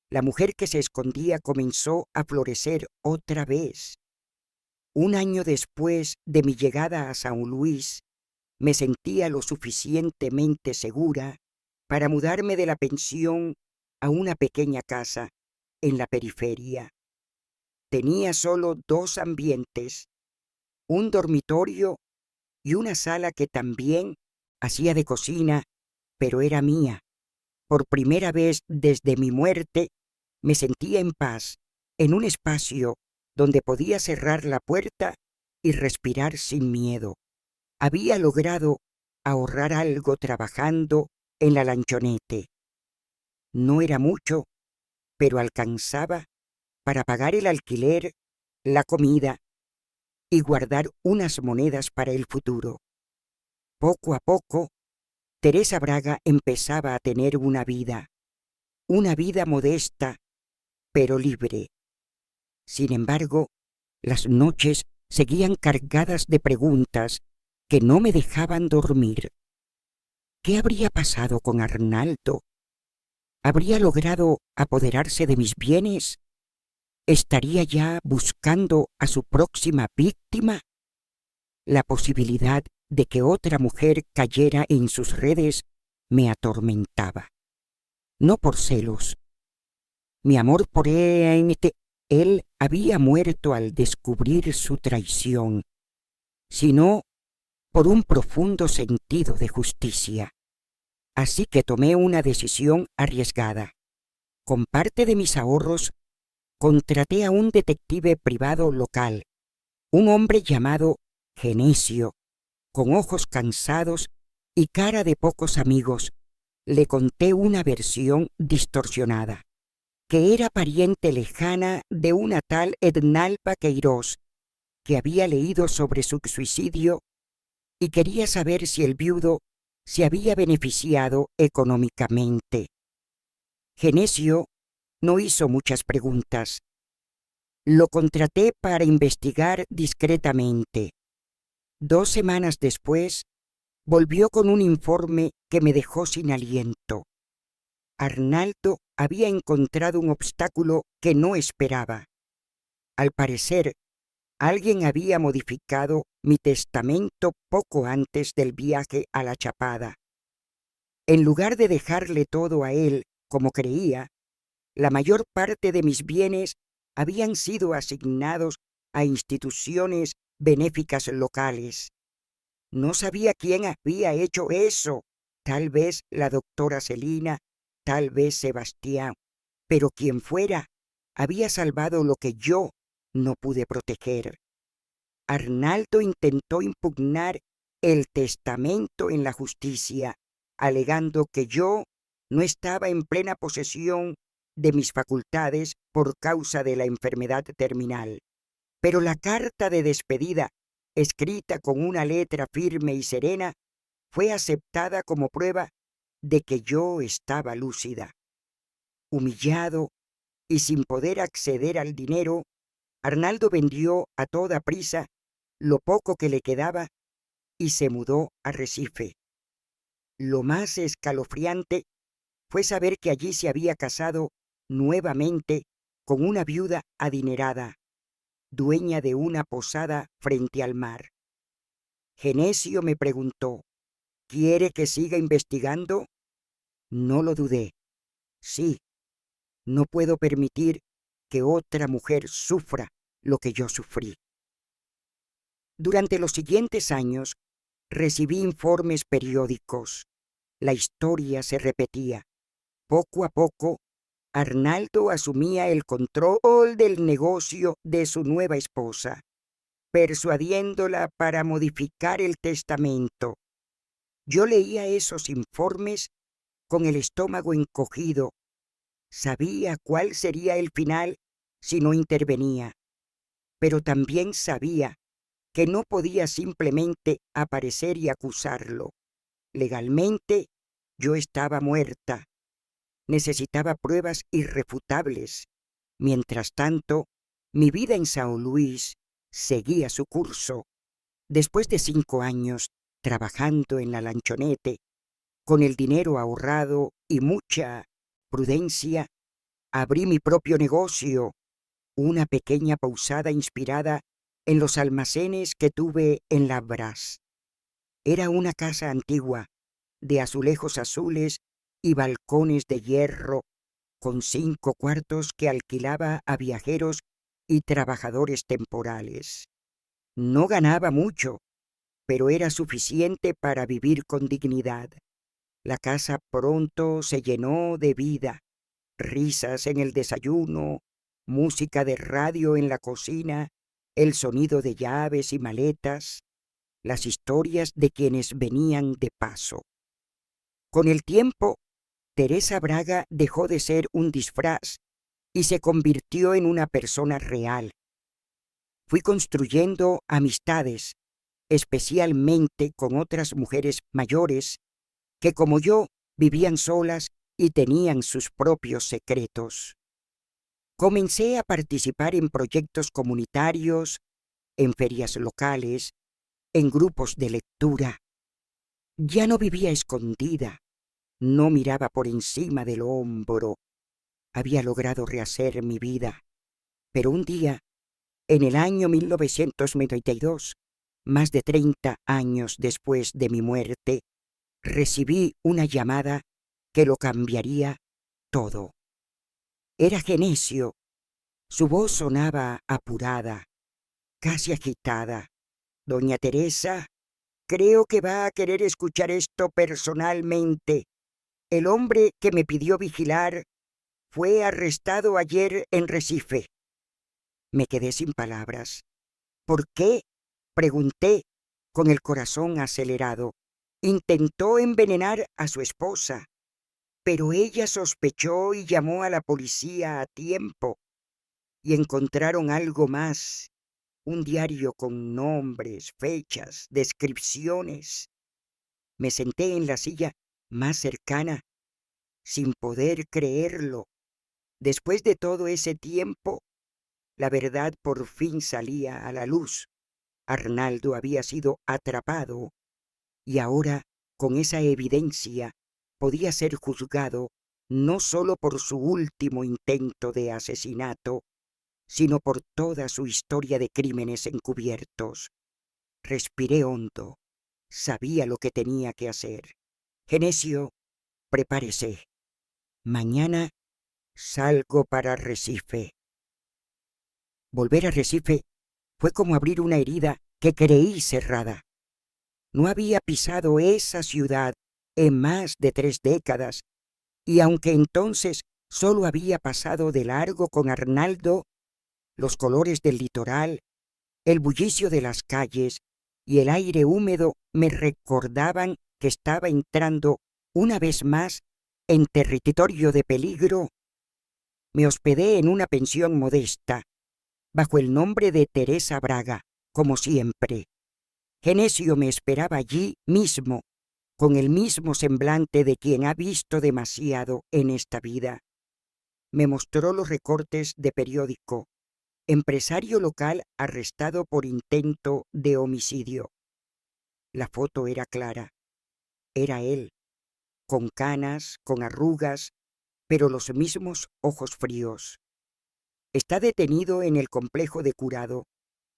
la mujer que se escondía comenzó a florecer otra vez. Un año después de mi llegada a San Luis, me sentía lo suficientemente segura para mudarme de la pensión a una pequeña casa en la periferia. Tenía solo 2 ambientes: un dormitorio y una sala que también hacía de cocina, pero era mía. Por primera vez desde mi muerte, me sentía en paz, en un espacio donde podía cerrar la puerta y respirar sin miedo. Había logrado ahorrar algo trabajando en la lanchonete. No era mucho, pero alcanzaba para pagar el alquiler, la comida y guardar unas monedas para el futuro. Poco a poco, Teresa Braga empezaba a tener una vida modesta, pero libre. Sin embargo, las noches seguían cargadas de preguntas que no me dejaban dormir. ¿Qué habría pasado con Arnaldo? ¿Habría logrado apoderarse de mis bienes? ¿Estaría ya buscando a su próxima víctima? La posibilidad de que otra mujer cayera en sus redes me atormentaba. No por celos. Mi amor por él había muerto al descubrir su traición, sino por un profundo sentido de justicia. Así que tomé una decisión arriesgada. Con parte de mis ahorros, contraté a un detective privado local, un hombre llamado Genesio, con ojos cansados y cara de pocos amigos. Le conté una versión distorsionada, que era pariente lejana de una tal Ednalba Queiroz, que había leído sobre su suicidio y quería saber si el viudo se había beneficiado económicamente. Genesio no hizo muchas preguntas. Lo contraté para investigar discretamente. 2 semanas después, volvió con un informe que me dejó sin aliento. Arnaldo había encontrado un obstáculo que no esperaba. Al parecer, alguien había modificado mi testamento poco antes del viaje a la Chapada. En lugar de dejarle todo a él, como creía, la mayor parte de mis bienes habían sido asignados a instituciones benéficas locales. No sabía quién había hecho eso. Tal vez la doctora Celina, tal vez Sebastián, pero quien fuera, había salvado lo que yo no pude proteger. Arnaldo intentó impugnar el testamento en la justicia, alegando que yo No estaba en plena posesión de mis facultades por causa de la enfermedad terminal, pero la carta de despedida, escrita con una letra firme y serena, fue aceptada como prueba de que yo estaba lúcida. Humillado y sin poder acceder al dinero, Arnaldo vendió a toda prisa lo poco que le quedaba y se mudó a Recife. Lo más escalofriante fue saber que allí se había casado nuevamente con una viuda adinerada, dueña de una posada frente al mar. Genesio me preguntó, ¿quiere que siga investigando? No lo dudé. Sí, no puedo permitir que otra mujer sufra lo que yo sufrí. Durante los siguientes años, recibí informes periódicos. La historia se repetía. Poco a poco, Arnaldo asumía el control del negocio de su nueva esposa, persuadiéndola para modificar el testamento. Yo leía esos informes con el estómago encogido. Sabía cuál sería el final si no intervenía, pero también sabía que no podía simplemente aparecer y acusarlo. Legalmente, yo estaba muerta. Necesitaba pruebas irrefutables. Mientras tanto, mi vida en São Luís seguía su curso. Después de 5 años trabajando en la lanchonete, con el dinero ahorrado y mucha prudencia, abrí mi propio negocio, una pequeña posada inspirada en los almacenes que tuve en Labras. Era una casa antigua, de azulejos azules y balcones de hierro, con 5 cuartos que alquilaba a viajeros y trabajadores temporales. No ganaba mucho, pero era suficiente para vivir con dignidad. La casa pronto se llenó de vida, risas en el desayuno, música de radio en la cocina, el sonido de llaves y maletas, las historias de quienes venían de paso. Con el tiempo, Teresa Braga dejó de ser un disfraz y se convirtió en una persona real. Fui construyendo amistades, especialmente con otras mujeres mayores que, como yo, vivían solas y tenían sus propios secretos. Comencé a participar en proyectos comunitarios, en ferias locales, en grupos de lectura. Ya no vivía escondida, no miraba por encima del hombro. Había logrado rehacer mi vida. Pero un día, en el año 1992, más de 30 años después de mi muerte, recibí una llamada que lo cambiaría todo. Era Genesio. Su voz sonaba apurada, casi agitada. Doña Teresa, creo que va a querer escuchar esto personalmente. El hombre que me pidió vigilar fue arrestado ayer en Recife. Me quedé sin palabras. ¿Por qué? Pregunté, con el corazón acelerado. Intentó envenenar a su esposa, pero ella sospechó y llamó a la policía a tiempo. Y encontraron algo más, un diario con nombres, fechas, descripciones. Me senté en la silla más cercana, sin poder creerlo. Después de todo ese tiempo, la verdad por fin salía a la luz. Arnaldo había sido atrapado y ahora, con esa evidencia, podía ser juzgado no solo por su último intento de asesinato, sino por toda su historia de crímenes encubiertos. Respiré hondo. Sabía lo que tenía que hacer. Genesio, prepárese. Mañana salgo para Recife. Volver a Recife fue como abrir una herida que creí cerrada. No había pisado esa ciudad en más de 3 décadas, y aunque entonces solo había pasado de largo con Arnaldo, los colores del litoral, el bullicio de las calles y el aire húmedo me recordaban que estaba entrando una vez más En territorio de peligro, me hospedé en una pensión modesta, bajo el nombre de Teresa Braga, como siempre. Genesio me esperaba allí mismo, con el mismo semblante de quien ha visto demasiado en esta vida. Me mostró los recortes de periódico. Empresario local arrestado por intento de homicidio. La foto era clara. Era él, con canas, con arrugas, pero los mismos ojos fríos. Está detenido en el complejo de Curado.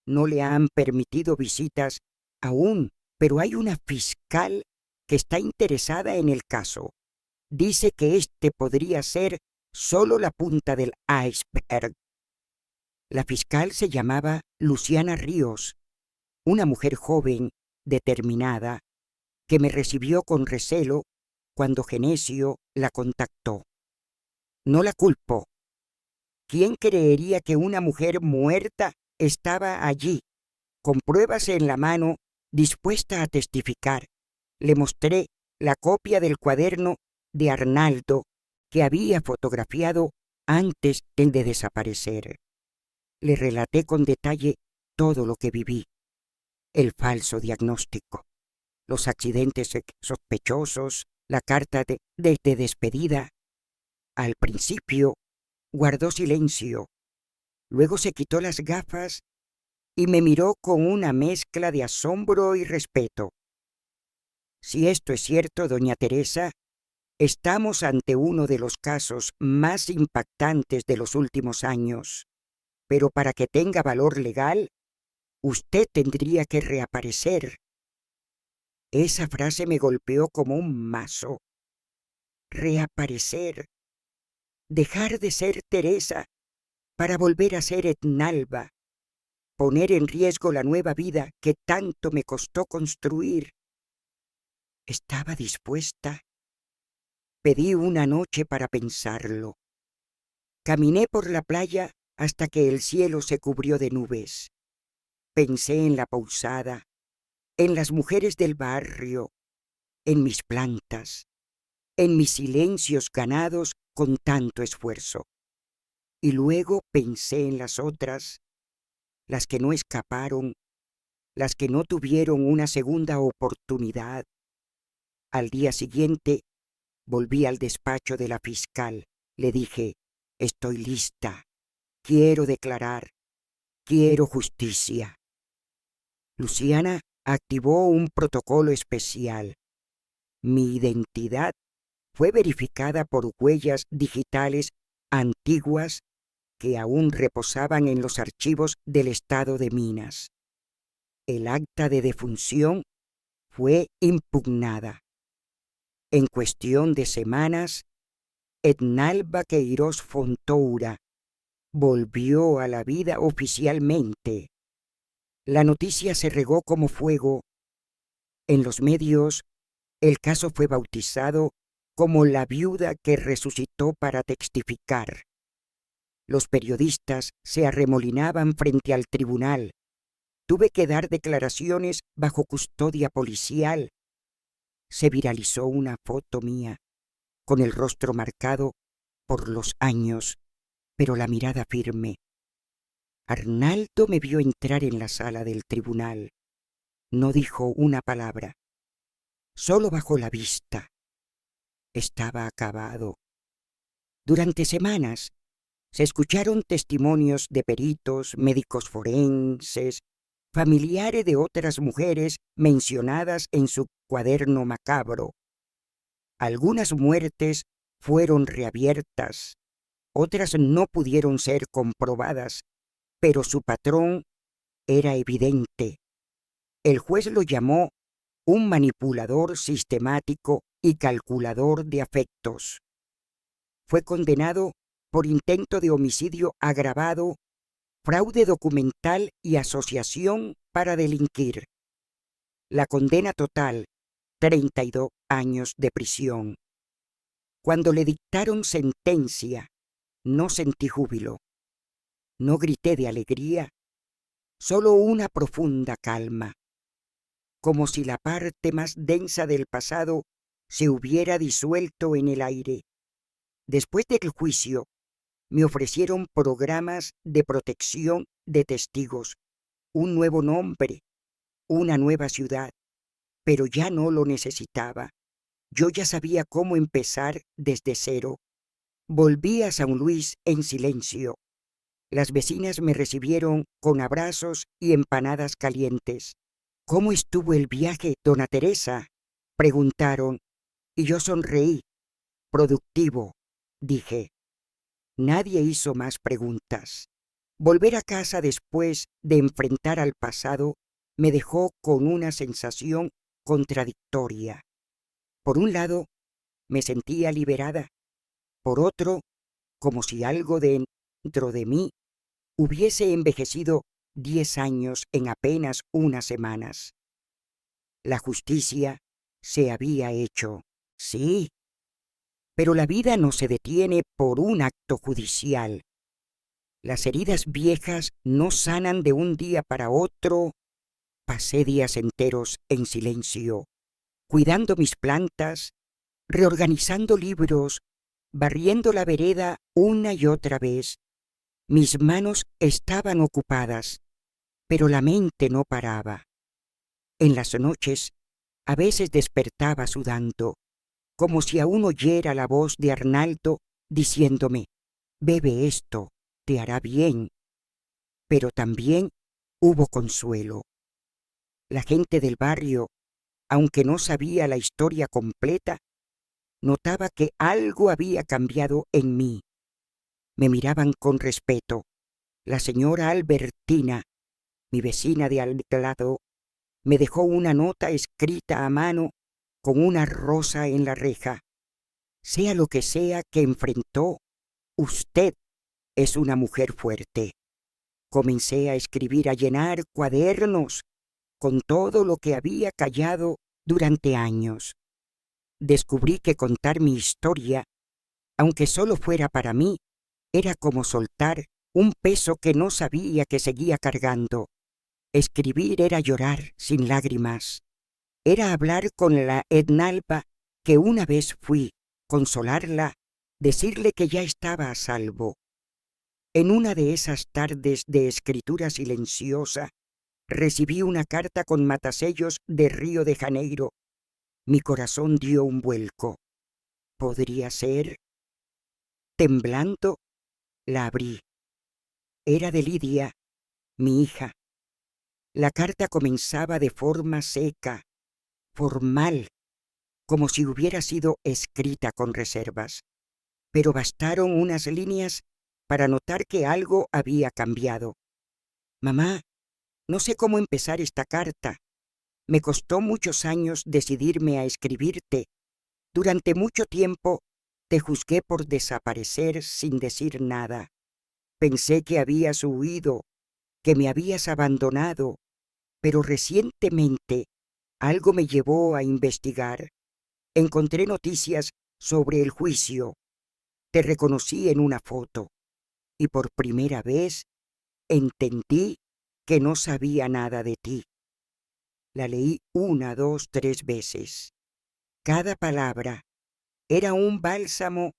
No le han permitido visitas aún, pero hay una fiscal que está interesada en el caso. Dice que este podría ser solo la punta del iceberg. La fiscal se llamaba Luciana Ríos, una mujer joven, determinada, que me recibió con recelo cuando Genesio la contactó. No la culpo. ¿Quién creería que una mujer muerta estaba allí, con pruebas en la mano, dispuesta a testificar? Le mostré la copia del cuaderno de Arnaldo que había fotografiado antes de desaparecer. Le relaté con detalle todo lo que viví, el falso diagnóstico, los accidentes sospechosos, la carta de despedida. Al principio guardó silencio, luego se quitó las gafas y me miró con una mezcla de asombro y respeto. Si esto es cierto, doña Teresa, estamos ante uno de los casos más impactantes de los últimos años, pero para que tenga valor legal, usted tendría que reaparecer. Esa frase me golpeó como un mazo. Reaparecer. Dejar de ser Teresa para volver a ser Etnalba. Poner en riesgo la nueva vida que tanto me costó construir. Estaba dispuesta. Pedí una noche para pensarlo. Caminé por la playa hasta que el cielo se cubrió de nubes. Pensé en la Pousada, en las mujeres del barrio, en mis plantas, en mis silencios ganados con tanto esfuerzo. Y luego pensé en las otras, las que no escaparon, las que no tuvieron una segunda oportunidad. Al día siguiente volví al despacho de la fiscal. Le dije, estoy lista, quiero declarar, quiero justicia. Luciana activó un protocolo especial. Mi identidad fue verificada por huellas digitales antiguas que aún reposaban en los archivos del estado de Minas. El acta de defunción fue impugnada. En cuestión de semanas, Etnalba Queiroz Fontoura volvió a la vida oficialmente. La noticia se regó como fuego. En los medios, el caso fue bautizado como la viuda que resucitó para testificar. Los periodistas se arremolinaban frente al tribunal. Tuve que dar declaraciones bajo custodia policial. Se viralizó una foto mía, con el rostro marcado por los años, pero la mirada firme. Arnaldo me vio entrar en la sala del tribunal. No dijo una palabra. Solo bajó la vista. Estaba acabado. Durante semanas se escucharon testimonios de peritos, médicos forenses, familiares de otras mujeres mencionadas en su cuaderno macabro. Algunas muertes fueron reabiertas, otras no pudieron ser comprobadas, pero su patrón era evidente. El juez lo llamó un manipulador sistemático y calculador de afectos. Fue condenado por intento de homicidio agravado, fraude documental y asociación para delinquir. La condena total, 32 años de prisión. Cuando le dictaron sentencia, no sentí júbilo. No grité de alegría, solo una profunda calma, como si la parte más densa del pasado se hubiera disuelto en el aire. Después del juicio, me ofrecieron programas de protección de testigos, un nuevo nombre, una nueva ciudad, pero ya no lo necesitaba. Yo ya sabía cómo empezar desde cero. Volví a San Luis en silencio. Las vecinas me recibieron con abrazos y empanadas calientes. «¿Cómo estuvo el viaje, dona Teresa?», preguntaron, y yo sonreí. «Productivo», dije. Nadie hizo más preguntas. Volver a casa después de enfrentar al pasado me dejó con una sensación contradictoria. Por un lado, me sentía liberada. Por otro, como si algo dentro de mí hubiese envejecido 10 años en apenas unas semanas. La justicia se había hecho, sí, pero la vida no se detiene por un acto judicial. Las heridas viejas no sanan de un día para otro. Pasé días enteros en silencio, cuidando mis plantas, reorganizando libros, barriendo la vereda una y otra vez. Mis manos estaban ocupadas, pero la mente no paraba. En las noches, a veces despertaba sudando, como si aún oyera la voz de Arnaldo diciéndome: «Bebe esto, te hará bien». Pero también hubo consuelo. La gente del barrio, aunque no sabía la historia completa, notaba que algo había cambiado en mí. Me miraban con respeto. La señora Albertina, mi vecina de al lado, me dejó una nota escrita a mano con una rosa en la reja. «Sea lo que sea que enfrentó, usted es una mujer fuerte». Comencé a escribir, a llenar cuadernos con todo lo que había callado durante años. Descubrí que contar mi historia, aunque solo fuera para mí, era como soltar un peso que no sabía que seguía cargando. Escribir era llorar sin lágrimas. Era hablar con la Ednalba que una vez fui, consolarla, decirle que ya estaba a salvo. En una de esas tardes de escritura silenciosa, recibí una carta con matasellos de Río de Janeiro. Mi corazón dio un vuelco. ¿Podría ser? Temblando, la abrí. Era de Lidia, mi hija. La carta comenzaba de forma seca, formal, como si hubiera sido escrita con reservas. Pero bastaron unas líneas para notar que algo había cambiado. «Mamá, no sé cómo empezar esta carta. Me costó muchos años decidirme a escribirte. Durante mucho tiempo te juzgué por desaparecer sin decir nada. Pensé que habías huido, que me habías abandonado, pero recientemente algo me llevó a investigar. Encontré noticias sobre el juicio. Te reconocí en una foto y por primera vez entendí que no sabía nada de ti». La leí 1, 2, 3 veces. Cada palabra era un bálsamo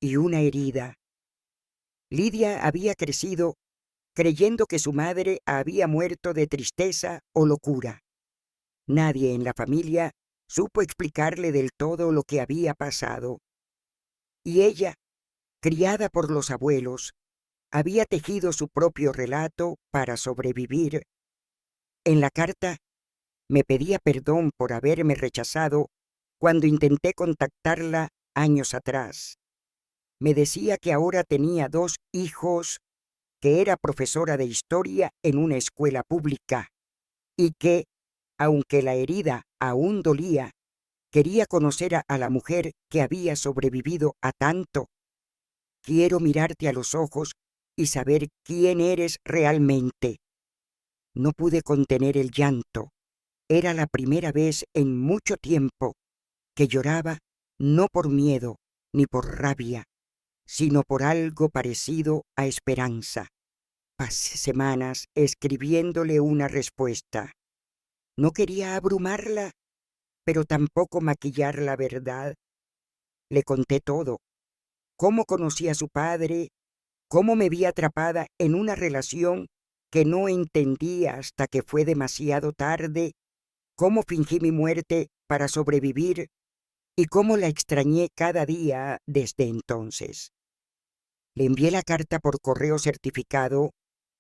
y una herida. Lidia había crecido creyendo que su madre había muerto de tristeza o locura. Nadie en la familia supo explicarle del todo lo que había pasado. Y ella, criada por los abuelos, había tejido su propio relato para sobrevivir. En la carta me pedía perdón por haberme rechazado cuando intenté contactarla años atrás. Me decía que ahora tenía 2 hijos, que era profesora de historia en una escuela pública y que, aunque la herida aún dolía, quería conocer a la mujer que había sobrevivido a tanto. «Quiero mirarte a los ojos y saber quién eres realmente». No pude contener el llanto. Era la primera vez en mucho tiempo que lloraba, no por miedo ni por rabia, sino por algo parecido a esperanza. Pasé semanas escribiéndole una respuesta. No quería abrumarla, pero tampoco maquillar la verdad. Le conté todo, cómo conocí a su padre, cómo me vi atrapada en una relación que no entendía hasta que fue demasiado tarde, cómo fingí mi muerte para sobrevivir y cómo la extrañé cada día desde entonces. Le envié la carta por correo certificado,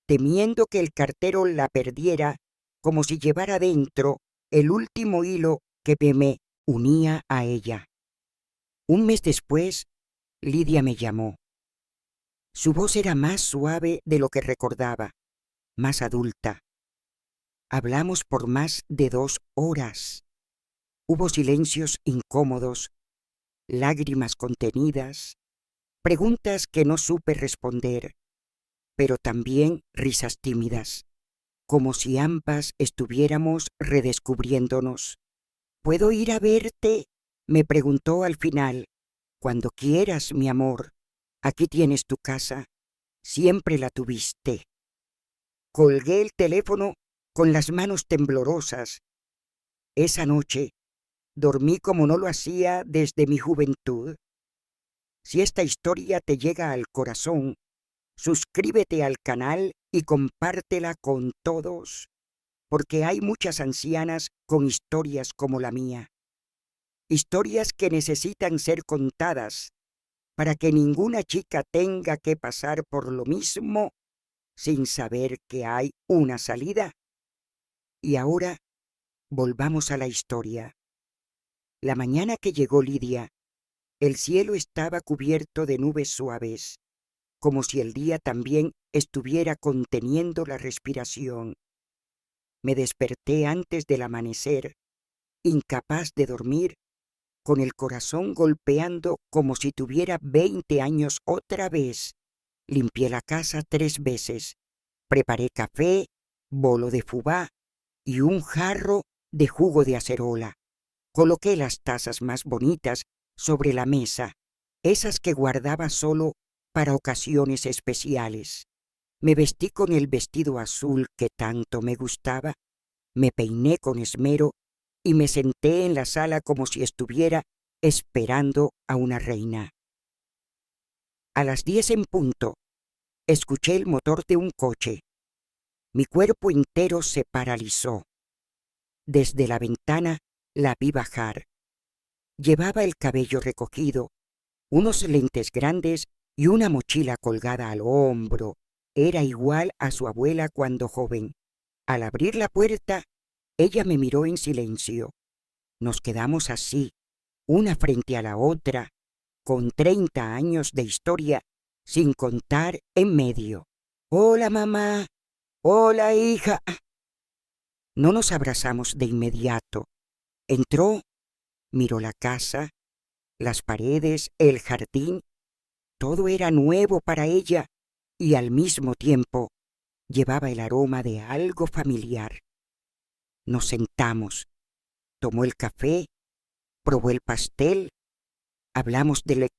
temiendo que el cartero la perdiera, como si llevara dentro el último hilo que me unía a ella. Un mes después, Lidia me llamó. Su voz era más suave de lo que recordaba, más adulta. Hablamos por más de 2 horas. Hubo silencios incómodos, lágrimas contenidas, preguntas que no supe responder, pero también risas tímidas, como si ambas estuviéramos redescubriéndonos. ¿Puedo ir a verte?, me preguntó al final. Cuando quieras, mi amor. Aquí tienes tu casa. Siempre la tuviste. Colgué el teléfono con las manos temblorosas. Esa noche dormí como no lo hacía desde mi juventud. Si esta historia te llega al corazón, suscríbete al canal y compártela con todos, porque hay muchas ancianas con historias como la mía. Historias que necesitan ser contadas para que ninguna chica tenga que pasar por lo mismo sin saber que hay una salida. Y ahora volvamos a la historia. La mañana que llegó Lidia, el cielo estaba cubierto de nubes suaves, como si el día también estuviera conteniendo la respiración. Me desperté antes del amanecer, incapaz de dormir, con el corazón golpeando como si tuviera 20 años otra vez. Limpié la casa 3 veces, preparé café, bolo de fubá y un jarro de jugo de acerola. Coloqué las tazas más bonitas sobre la mesa, esas que guardaba solo para ocasiones especiales. Me vestí con el vestido azul que tanto me gustaba, me peiné con esmero y me senté en la sala como si estuviera esperando a una reina. A las 10 en punto, escuché el motor de un coche. Mi cuerpo entero se paralizó. Desde la ventana la vi bajar. Llevaba el cabello recogido, unos lentes grandes y una mochila colgada al hombro. Era igual a su abuela cuando joven. Al abrir la puerta, ella me miró en silencio. Nos quedamos así, una frente a la otra, con 30 años de historia, sin contar en medio. «Hola, mamá. Hola, hija». No nos abrazamos de inmediato. Entró, miró la casa, las paredes, el jardín. Todo era nuevo para ella y al mismo tiempo llevaba el aroma de algo familiar. Nos sentamos, tomó el café, probó el pastel, hablamos del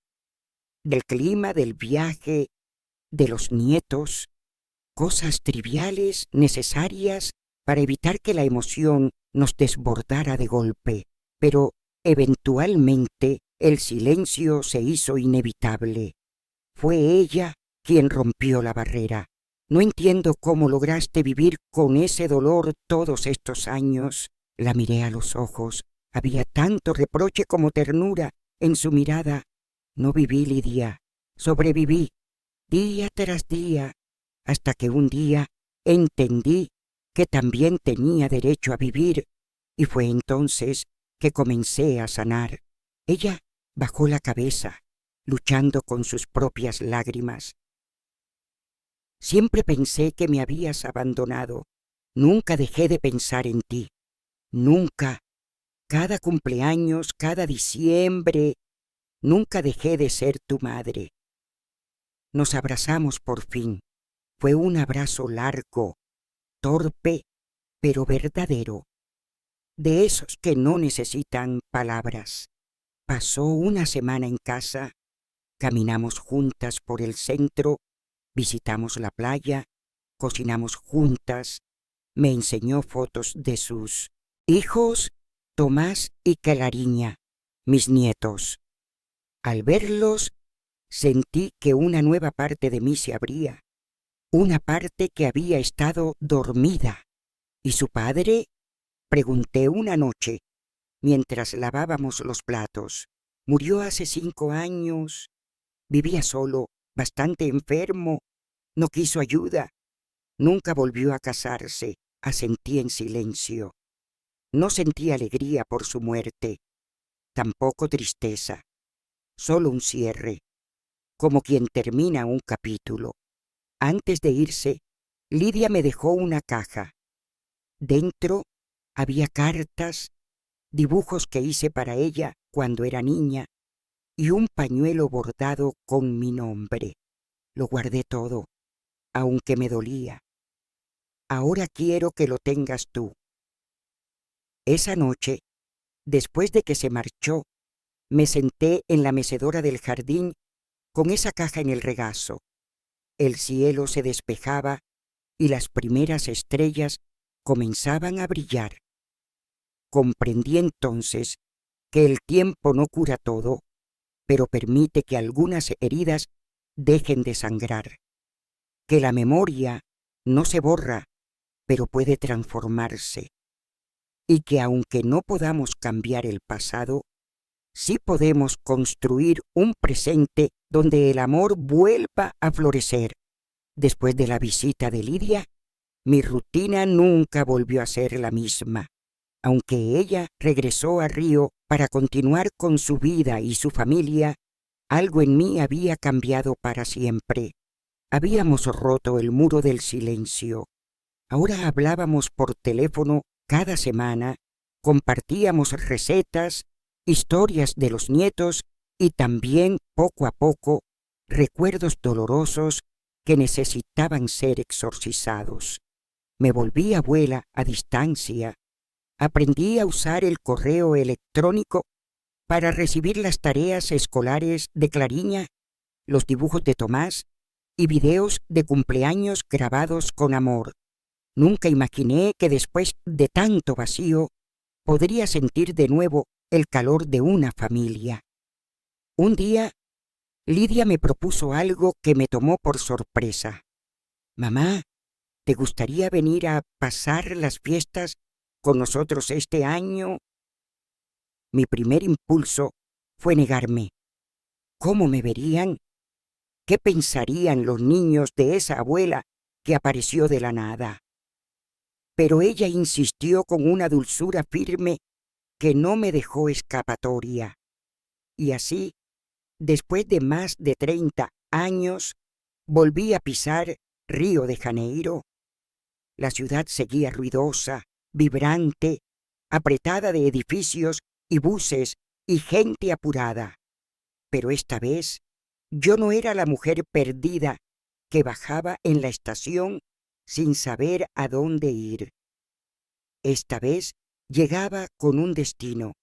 clima, del viaje, de los nietos, cosas triviales, necesarias para evitar que la emoción nos desbordara de golpe, pero eventualmente el silencio se hizo inevitable. Fue ella quien rompió la barrera. «No entiendo cómo lograste vivir con ese dolor todos estos años». La miré a los ojos. Había tanto reproche como ternura en su mirada. «No viví, Lidia. Sobreviví, día tras día, hasta que un día entendí que también tenía derecho a vivir, y fue entonces que comencé a sanar». Ella bajó la cabeza, luchando con sus propias lágrimas. «Siempre pensé que me habías abandonado. Nunca dejé de pensar en ti. Nunca. Cada cumpleaños, cada diciembre, nunca dejé de ser tu madre». Nos abrazamos por fin. Fue un abrazo largo, torpe, pero verdadero. De esos que no necesitan palabras. Pasó una semana en casa. Caminamos juntas por el centro, visitamos la playa, cocinamos juntas, me enseñó fotos de sus hijos Tomás y Clariña, mis nietos. Al verlos, sentí que una nueva parte de mí se abría, una parte que había estado dormida. ¿Y su padre? Pregunté una noche, mientras lavábamos los platos. Murió hace 5 años. Vivía solo, bastante enfermo. No quiso ayuda. Nunca volvió a casarse. Asentí en silencio. No sentí alegría por su muerte, tampoco tristeza, solo un cierre, como quien termina un capítulo. Antes de irse, Lidia me dejó una caja. Dentro había cartas, dibujos que hice para ella cuando era niña y un pañuelo bordado con mi nombre. Lo guardé todo, aunque me dolía. Ahora quiero que lo tengas tú. Esa noche, después de que se marchó, me senté en la mecedora del jardín con esa caja en el regazo. El cielo se despejaba y las primeras estrellas comenzaban a brillar. Comprendí entonces que el tiempo no cura todo, pero permite que algunas heridas dejen de sangrar, que la memoria no se borra, pero puede transformarse, y que aunque no podamos cambiar el pasado, sí podemos construir un presente donde el amor vuelva a florecer. Después de la visita de Lidia, mi rutina nunca volvió a ser la misma. Aunque ella regresó a Río para continuar con su vida y su familia, algo en mí había cambiado para siempre. Habíamos roto el muro del silencio. Ahora hablábamos por teléfono cada semana, compartíamos recetas, historias de los nietos y también, poco a poco, recuerdos dolorosos que necesitaban ser exorcizados. Me volví abuela a distancia. Aprendí a usar el correo electrónico para recibir las tareas escolares de Clariña, los dibujos de Tomás y videos de cumpleaños grabados con amor. Nunca imaginé que después de tanto vacío podría sentir de nuevo el calor de una familia. Un día, Lidia me propuso algo que me tomó por sorpresa. Mamá, ¿te gustaría venir a pasar las fiestas con nosotros este año? Mi primer impulso fue negarme. ¿Cómo me verían? ¿Qué pensarían los niños de esa abuela que apareció de la nada? Pero ella insistió con una dulzura firme que no me dejó escapatoria. Y así, después de más de 30 años, volví a pisar Río de Janeiro. La ciudad seguía ruidosa, vibrante, apretada de edificios y buses y gente apurada. Pero esta vez yo no era la mujer perdida que bajaba en la estación sin saber a dónde ir. Esta vez llegaba con un destino,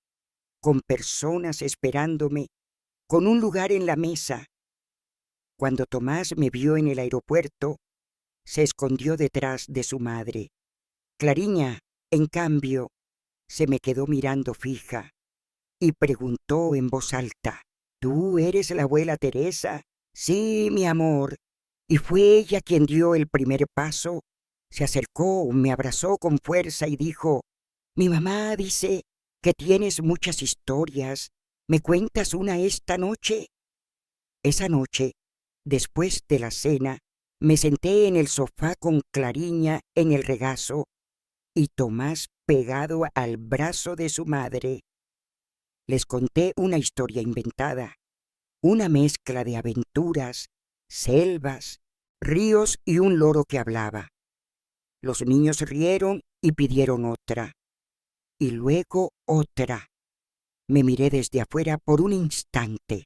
con personas esperándome, con un lugar en la mesa. Cuando Tomás me vio en el aeropuerto, se escondió detrás de su madre. Clariña, en cambio, se me quedó mirando fija y preguntó en voz alta: ¿Tú eres la abuela Teresa? Sí, mi amor. Y fue ella quien dio el primer paso. Se acercó, me abrazó con fuerza y dijo: mi mamá dice que tienes muchas historias. ¿Me cuentas una esta noche? Esa noche, después de la cena, me senté en el sofá con Clariña en el regazo y Tomás pegado al brazo de su madre. Les conté una historia inventada, una mezcla de aventuras, selvas, ríos y un loro que hablaba. Los niños rieron y pidieron otra, y luego otra. Me miré desde afuera por un instante.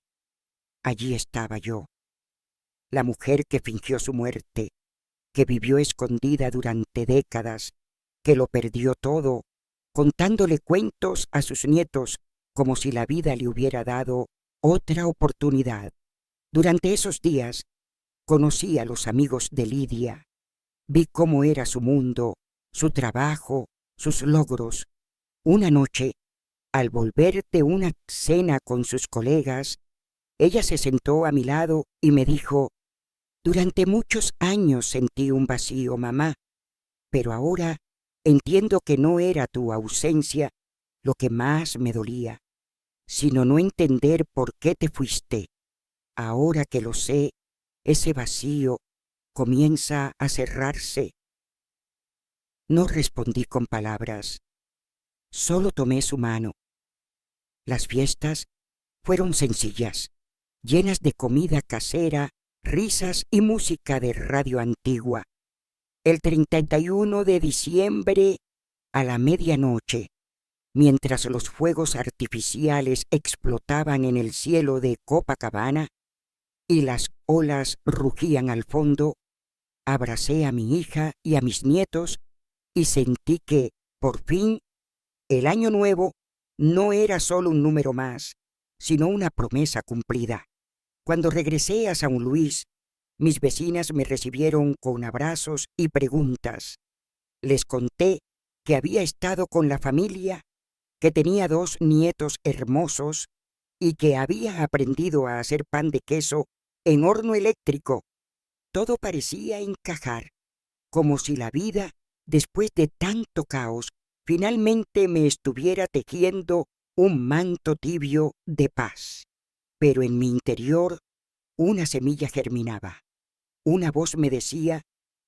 Allí estaba yo, la mujer que fingió su muerte, que vivió escondida durante décadas, que lo perdió todo, contándole cuentos a sus nietos como si la vida le hubiera dado otra oportunidad. Durante esos días conocí a los amigos de Lidia. Vi cómo era su mundo, su trabajo, sus logros. Una noche Al volver de una cena con sus colegas, ella se sentó a mi lado y me dijo: «Durante muchos años sentí un vacío, mamá, pero ahora entiendo que no era tu ausencia lo que más me dolía, sino no entender por qué te fuiste. Ahora que lo sé, ese vacío comienza a cerrarse». No respondí con palabras, solo tomé su mano. Las fiestas fueron sencillas, llenas de comida casera, risas y música de radio antigua. El 31 de diciembre, a la medianoche, mientras los fuegos artificiales explotaban en el cielo de Copacabana y las olas rugían al fondo, abracé a mi hija y a mis nietos y sentí que, por fin, el año nuevo no era solo un número más, sino una promesa cumplida. Cuando regresé a San Luis, mis vecinas me recibieron con abrazos y preguntas. Les conté que había estado con la familia, que tenía 2 nietos hermosos y que había aprendido a hacer pan de queso en horno eléctrico. Todo parecía encajar, como si la vida, después de tanto caos, finalmente me estuviera tejiendo un manto tibio de paz. Pero en mi interior una semilla germinaba. Una voz me decía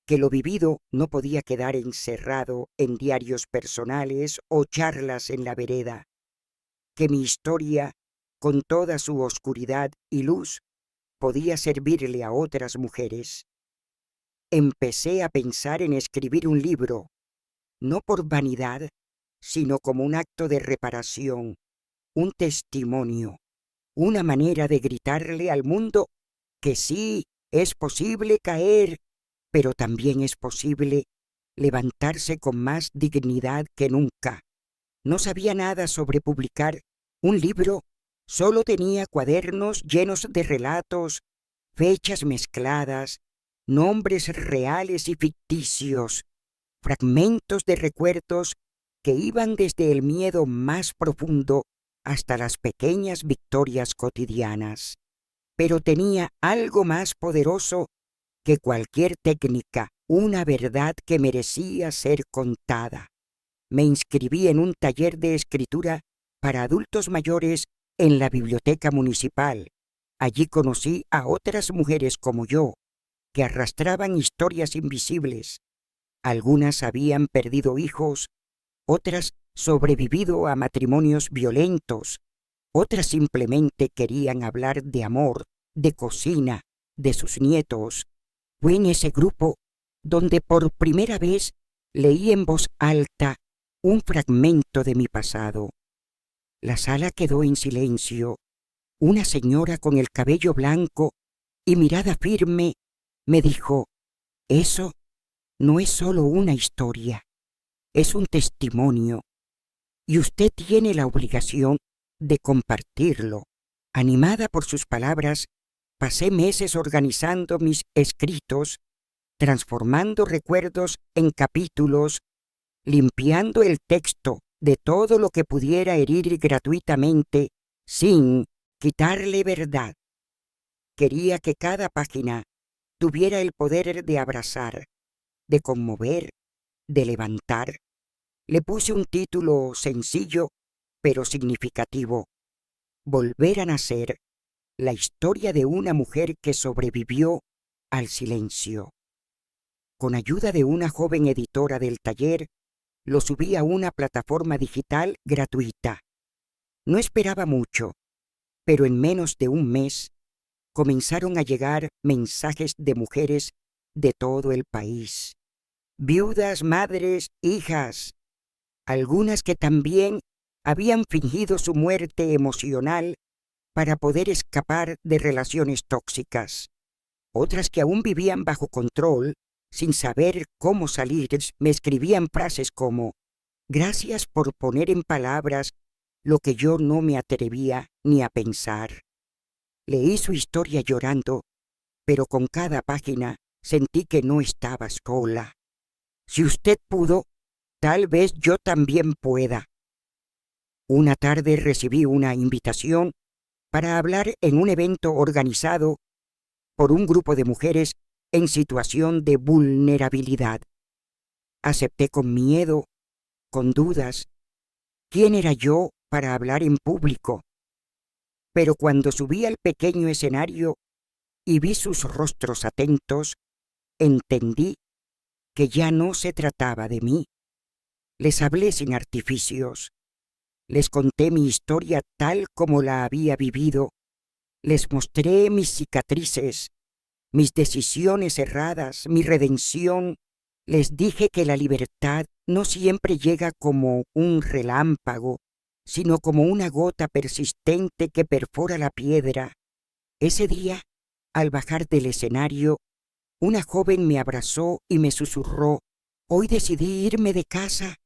que lo vivido no podía quedar encerrado en diarios personales o charlas en la vereda, que mi historia, con toda su oscuridad y luz, podía servirle a otras mujeres. Empecé a pensar en escribir un libro, no por vanidad, sino como un acto de reparación, un testimonio, una manera de gritarle al mundo que sí es posible caer, pero también es posible levantarse con más dignidad que nunca. No sabía nada sobre publicar un libro, solo tenía cuadernos llenos de relatos, fechas mezcladas, nombres reales y ficticios, fragmentos de recuerdos que iban desde el miedo más profundo hasta las pequeñas victorias cotidianas. Pero tenía algo más poderoso que cualquier técnica, una verdad que merecía ser contada. Me inscribí en un taller de escritura para adultos mayores en la biblioteca municipal. Allí conocí a otras mujeres como yo, que arrastraban historias invisibles. Algunas habían perdido hijos, otras sobrevivido a matrimonios violentos, otras simplemente querían hablar de amor, de cocina, de sus nietos. Fue en ese grupo donde por primera vez leí en voz alta un fragmento de mi pasado. La sala quedó en silencio. Una señora con el cabello blanco y mirada firme me dijo: «Eso no es solo una historia, es un testimonio, y usted tiene la obligación de compartirlo». Animada por sus palabras, pasé meses organizando mis escritos, transformando recuerdos en capítulos, limpiando el texto de todo lo que pudiera herir gratuitamente sin quitarle verdad. Quería que cada página tuviera el poder de abrazar, de conmover, de levantar. Le puse un título sencillo pero significativo: Volver a nacer, la historia de una mujer que sobrevivió al silencio. Con ayuda de una joven editora del taller, lo subí a una plataforma digital gratuita. No esperaba mucho, pero en menos de un mes comenzaron a llegar mensajes de mujeres de todo el país. Viudas, madres, hijas, algunas que también habían fingido su muerte emocional para poder escapar de relaciones tóxicas. Otras que aún vivían bajo control, sin saber cómo salir, me escribían frases como: «Gracias por poner en palabras lo que yo no me atrevía ni a pensar». Leí su historia llorando, pero con cada página sentí que no estaba sola. Si usted pudo, tal vez yo también pueda. Una tarde recibí una invitación para hablar en un evento organizado por un grupo de mujeres en situación de vulnerabilidad. Acepté con miedo, con dudas. ¿Quién era yo para hablar en público? Pero cuando subí al pequeño escenario y vi sus rostros atentos, entendí que ya no se trataba de mí. Les hablé sin artificios. Les conté mi historia tal como la había vivido. Les mostré mis cicatrices, mis decisiones erradas, mi redención. Les dije que la libertad no siempre llega como un relámpago, sino como una gota persistente que perfora la piedra. Ese día, al bajar del escenario, una joven me abrazó y me susurró: «Hoy decidí irme de casa.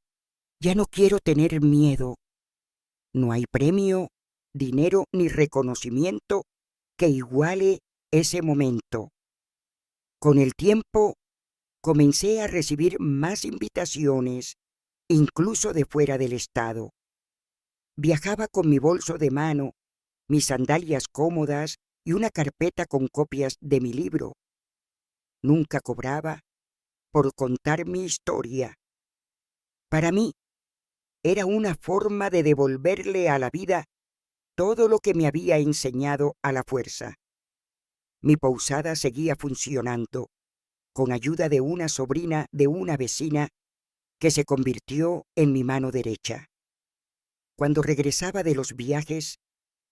Ya no quiero tener miedo». No hay premio, dinero ni reconocimiento que iguale ese momento. Con el tiempo, comencé a recibir más invitaciones, incluso de fuera del estado. Viajaba con mi bolso de mano, mis sandalias cómodas y una carpeta con copias de mi libro. Nunca cobraba por contar mi historia. Para mí, era una forma de devolverle a la vida todo lo que me había enseñado a la fuerza. Mi posada seguía funcionando, con ayuda de una sobrina de una vecina que se convirtió en mi mano derecha. Cuando regresaba de los viajes,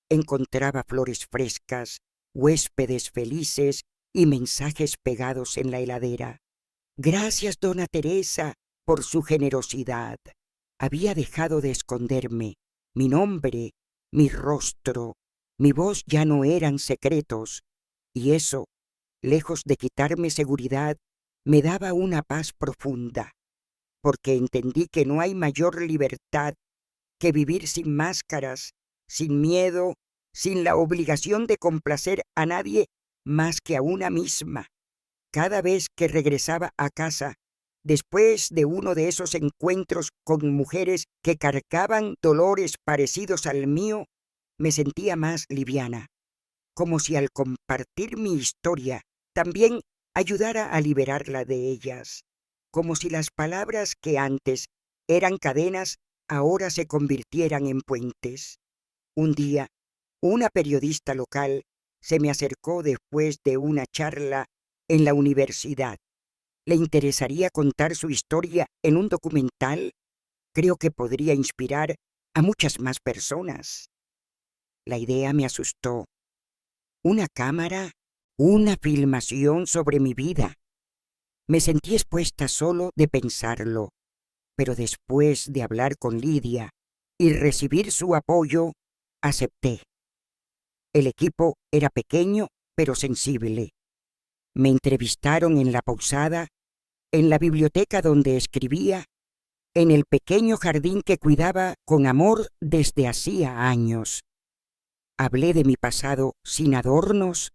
encontraba flores frescas, huéspedes felices y mensajes pegados en la heladera. «Gracias, dona Teresa, por su generosidad». Había dejado de esconderme. Mi nombre, mi rostro, mi voz ya no eran secretos, y eso, lejos de quitarme seguridad, me daba una paz profunda, porque entendí que no hay mayor libertad que vivir sin máscaras, sin miedo, sin la obligación de complacer a nadie más que a una misma. Cada vez que regresaba a casa, después de uno de esos encuentros con mujeres que cargaban dolores parecidos al mío, me sentía más liviana, como si al compartir mi historia también ayudara a liberarla de ellas, como si las palabras que antes eran cadenas ahora se convirtieran en puentes. Un día, una periodista local se me acercó después de una charla en la universidad. ¿Le interesaría contar su historia en un documental? Creo que podría inspirar a muchas más personas. La idea me asustó. Una cámara, una filmación sobre mi vida. Me sentí expuesta solo de pensarlo, pero después de hablar con Lidia y recibir su apoyo, acepté. El equipo era pequeño, pero sensible. Me entrevistaron en la posada, en la biblioteca donde escribía, en el pequeño jardín que cuidaba con amor desde hacía años. Hablé de mi pasado sin adornos,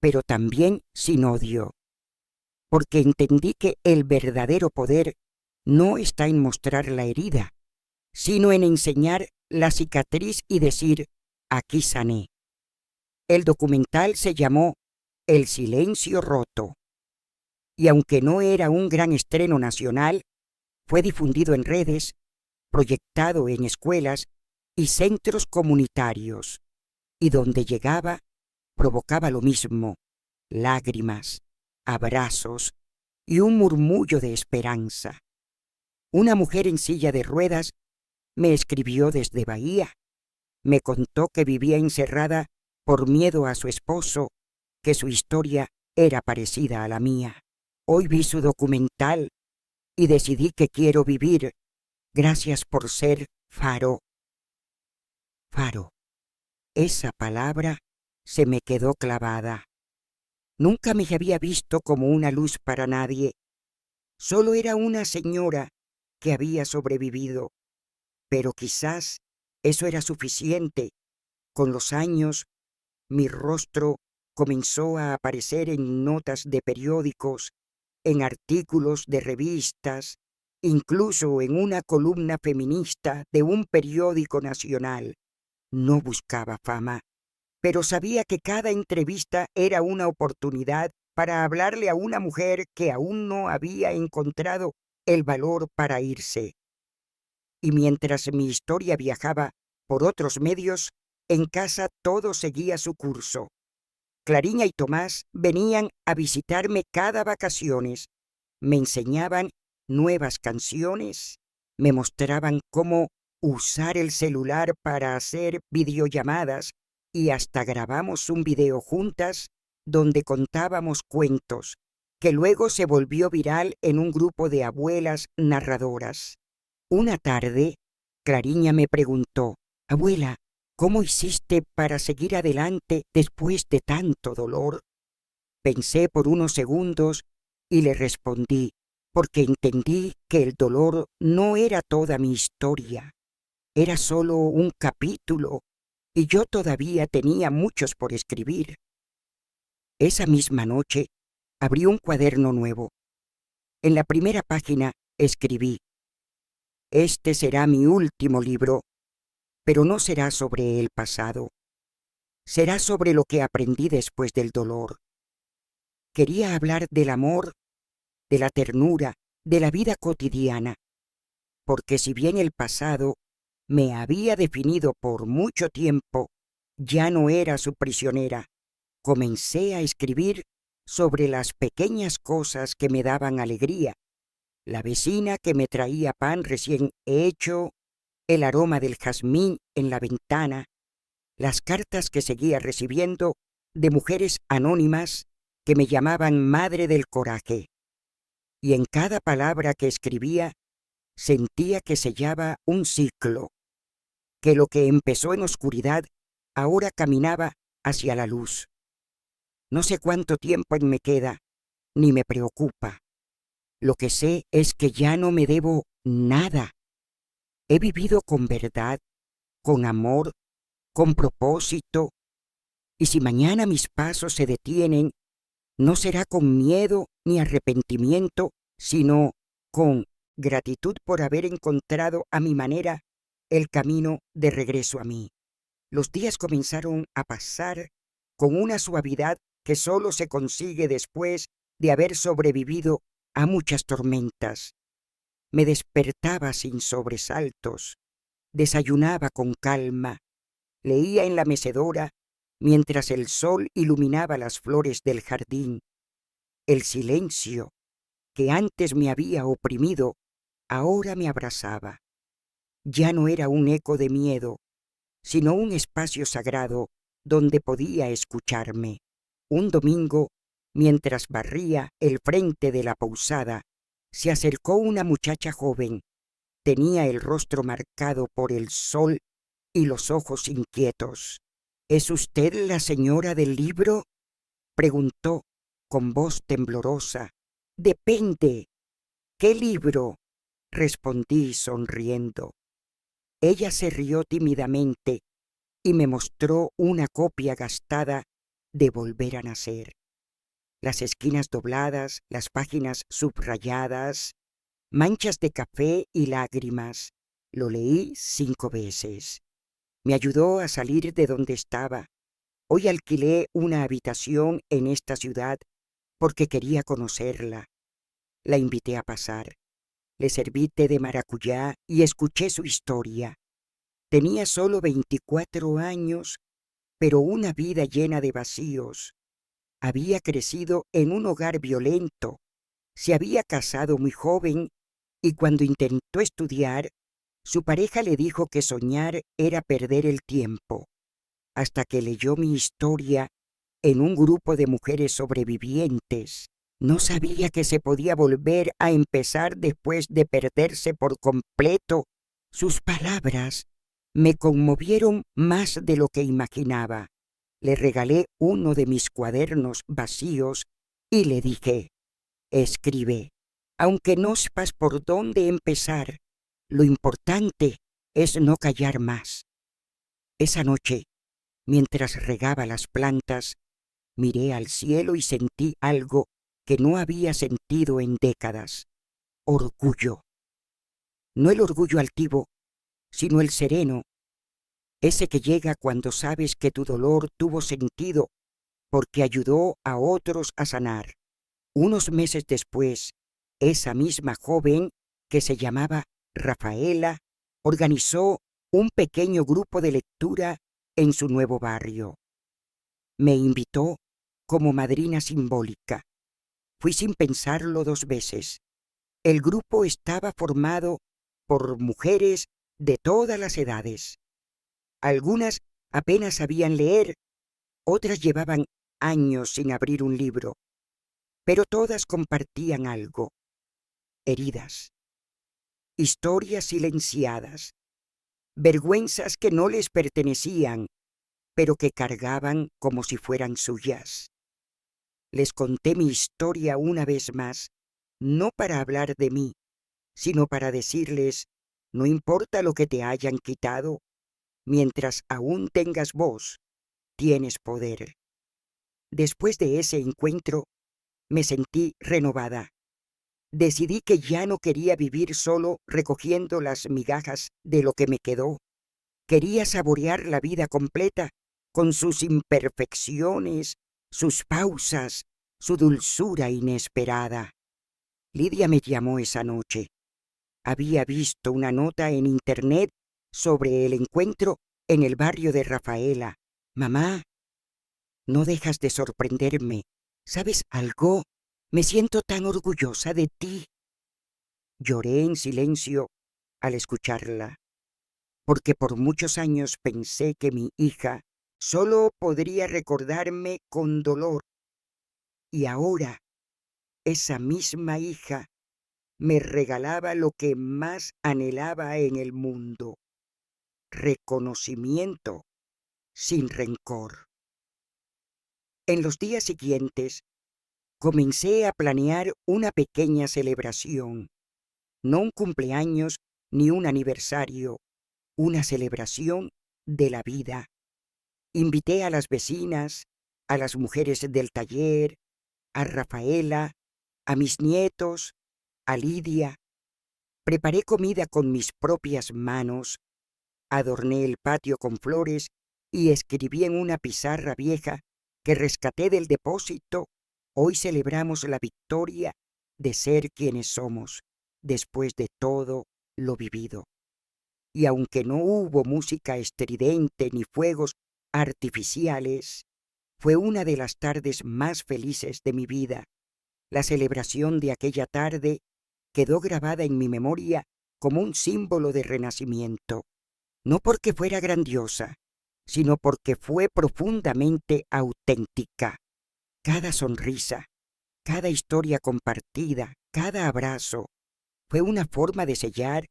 pero también sin odio, porque entendí que el verdadero poder no está en mostrar la herida, sino en enseñar la cicatriz y decir: «Aquí sané». El documental se llamó El silencio roto, y aunque no era un gran estreno nacional, fue difundido en redes, proyectado en escuelas y centros comunitarios, y donde llegaba provocaba lo mismo: lágrimas, abrazos y un murmullo de esperanza. Una mujer en silla de ruedas me escribió desde Bahía. Me contó que vivía encerrada por miedo a su esposo, que su historia era parecida a la mía. Hoy vi su documental y decidí que quiero vivir. Gracias por ser faro. Faro. Esa palabra se me quedó clavada. Nunca me había visto como una luz para nadie. Solo era una señora que había sobrevivido. Pero quizás eso era suficiente. Con los años, mi rostro comenzó a aparecer en notas de periódicos, en artículos de revistas, incluso en una columna feminista de un periódico nacional. No buscaba fama, pero sabía que cada entrevista era una oportunidad para hablarle a una mujer que aún no había encontrado el valor para irse. Y mientras mi historia viajaba por otros medios, en casa todo seguía su curso. Clariña y Tomás venían a visitarme cada vacaciones, me enseñaban nuevas canciones, me mostraban cómo usar el celular para hacer videollamadas y hasta grabamos un video juntas donde contábamos cuentos, que luego se volvió viral en un grupo de abuelas narradoras. Una tarde, Clariña me preguntó: «Abuela, ¿cómo hiciste para seguir adelante después de tanto dolor?». Pensé por unos segundos y le respondí, porque entendí que el dolor no era toda mi historia, era solo un capítulo, y yo todavía tenía muchos por escribir. Esa misma noche abrí un cuaderno nuevo. En la primera página escribí: «Este será mi último libro, pero no será sobre el pasado, será sobre lo que aprendí después del dolor». Quería hablar del amor, de la ternura, de la vida cotidiana, porque si bien el pasado me había definido por mucho tiempo, ya no era su prisionera. Comencé a escribir sobre las pequeñas cosas que me daban alegría: la vecina que me traía pan recién hecho, el aroma del jazmín en la ventana, las cartas que seguía recibiendo de mujeres anónimas que me llamaban Madre del Coraje. Y en cada palabra que escribía sentía que sellaba un ciclo, que lo que empezó en oscuridad ahora caminaba hacia la luz. No sé cuánto tiempo me queda, ni me preocupa. Lo que sé es que ya no me debo nada. He vivido con verdad, con amor, con propósito, y si mañana mis pasos se detienen, no será con miedo ni arrepentimiento, sino con gratitud por haber encontrado a mi manera el camino de regreso a mí. Los días comenzaron a pasar con una suavidad que solo se consigue después de haber sobrevivido a muchas tormentas. Me despertaba sin sobresaltos, desayunaba con calma, leía en la mecedora mientras el sol iluminaba las flores del jardín. El silencio, que antes me había oprimido, ahora me abrazaba. Ya no era un eco de miedo, sino un espacio sagrado donde podía escucharme. Un domingo, mientras barría el frente de la posada, se acercó una muchacha joven. Tenía el rostro marcado por el sol y los ojos inquietos. «¿Es usted la señora del libro?», preguntó con voz temblorosa. «Depende. ¿Qué libro?», respondí sonriendo. Ella se rió tímidamente y me mostró una copia gastada de Volver a nacer. Las esquinas dobladas, las páginas subrayadas, manchas de café y lágrimas. Lo leí 5 veces. Me ayudó a salir de donde estaba. Hoy alquilé una habitación en esta ciudad porque quería conocerla. La invité a pasar. Le serví té de maracuyá y escuché su historia. Tenía solo 24 años, pero una vida llena de vacíos. Había crecido en un hogar violento, se había casado muy joven y cuando intentó estudiar, su pareja le dijo que soñar era perder el tiempo, hasta que leyó mi historia en un grupo de mujeres sobrevivientes. No sabía que se podía volver a empezar después de perderse por completo. Sus palabras me conmovieron más de lo que imaginaba. Le regalé uno de mis cuadernos vacíos y le dije: «Escribe, aunque no sepas por dónde empezar. Lo importante es no callar más». Esa noche, mientras regaba las plantas, miré al cielo y sentí algo que no había sentido en décadas: orgullo. No el orgullo altivo, sino el sereno, ese que llega cuando sabes que tu dolor tuvo sentido porque ayudó a otros a sanar. Unos meses después, esa misma joven, que se llamaba Rafaela, organizó un pequeño grupo de lectura en su nuevo barrio. Me invitó como madrina simbólica. Fui sin pensarlo 2 veces. El grupo estaba formado por mujeres de todas las edades. Algunas apenas sabían leer, otras llevaban años sin abrir un libro, pero todas compartían algo: heridas, historias silenciadas, vergüenzas que no les pertenecían, pero que cargaban como si fueran suyas. Les conté mi historia una vez más, no para hablar de mí, sino para decirles: no importa lo que te hayan quitado, mientras aún tengas voz, tienes poder. Después de ese encuentro, me sentí renovada. Decidí que ya no quería vivir solo recogiendo las migajas de lo que me quedó. Quería saborear la vida completa, con sus imperfecciones, sus pausas, su dulzura inesperada. Lidia me llamó esa noche. Había visto una nota en internet sobre el encuentro en el barrio de Rafaela. Mamá, no dejas de sorprenderme. ¿Sabes algo? Me siento tan orgullosa de ti. Lloré en silencio al escucharla, porque por muchos años pensé que mi hija solo podría recordarme con dolor. Y ahora, esa misma hija me regalaba lo que más anhelaba en el mundo: reconocimiento sin rencor. En los días siguientes, comencé a planear una pequeña celebración, no un cumpleaños ni un aniversario, una celebración de la vida. Invité a las vecinas, a las mujeres del taller, a Rafaela, a mis nietos, a Lidia. Preparé comida con mis propias manos, adorné el patio con flores y escribí en una pizarra vieja que rescaté del depósito: hoy celebramos la victoria de ser quienes somos, después de todo lo vivido. Y aunque no hubo música estridente ni fuegos artificiales, fue una de las tardes más felices de mi vida. La celebración de aquella tarde quedó grabada en mi memoria como un símbolo de renacimiento, no porque fuera grandiosa, sino porque fue profundamente auténtica. Cada sonrisa, cada historia compartida, cada abrazo, fue una forma de sellar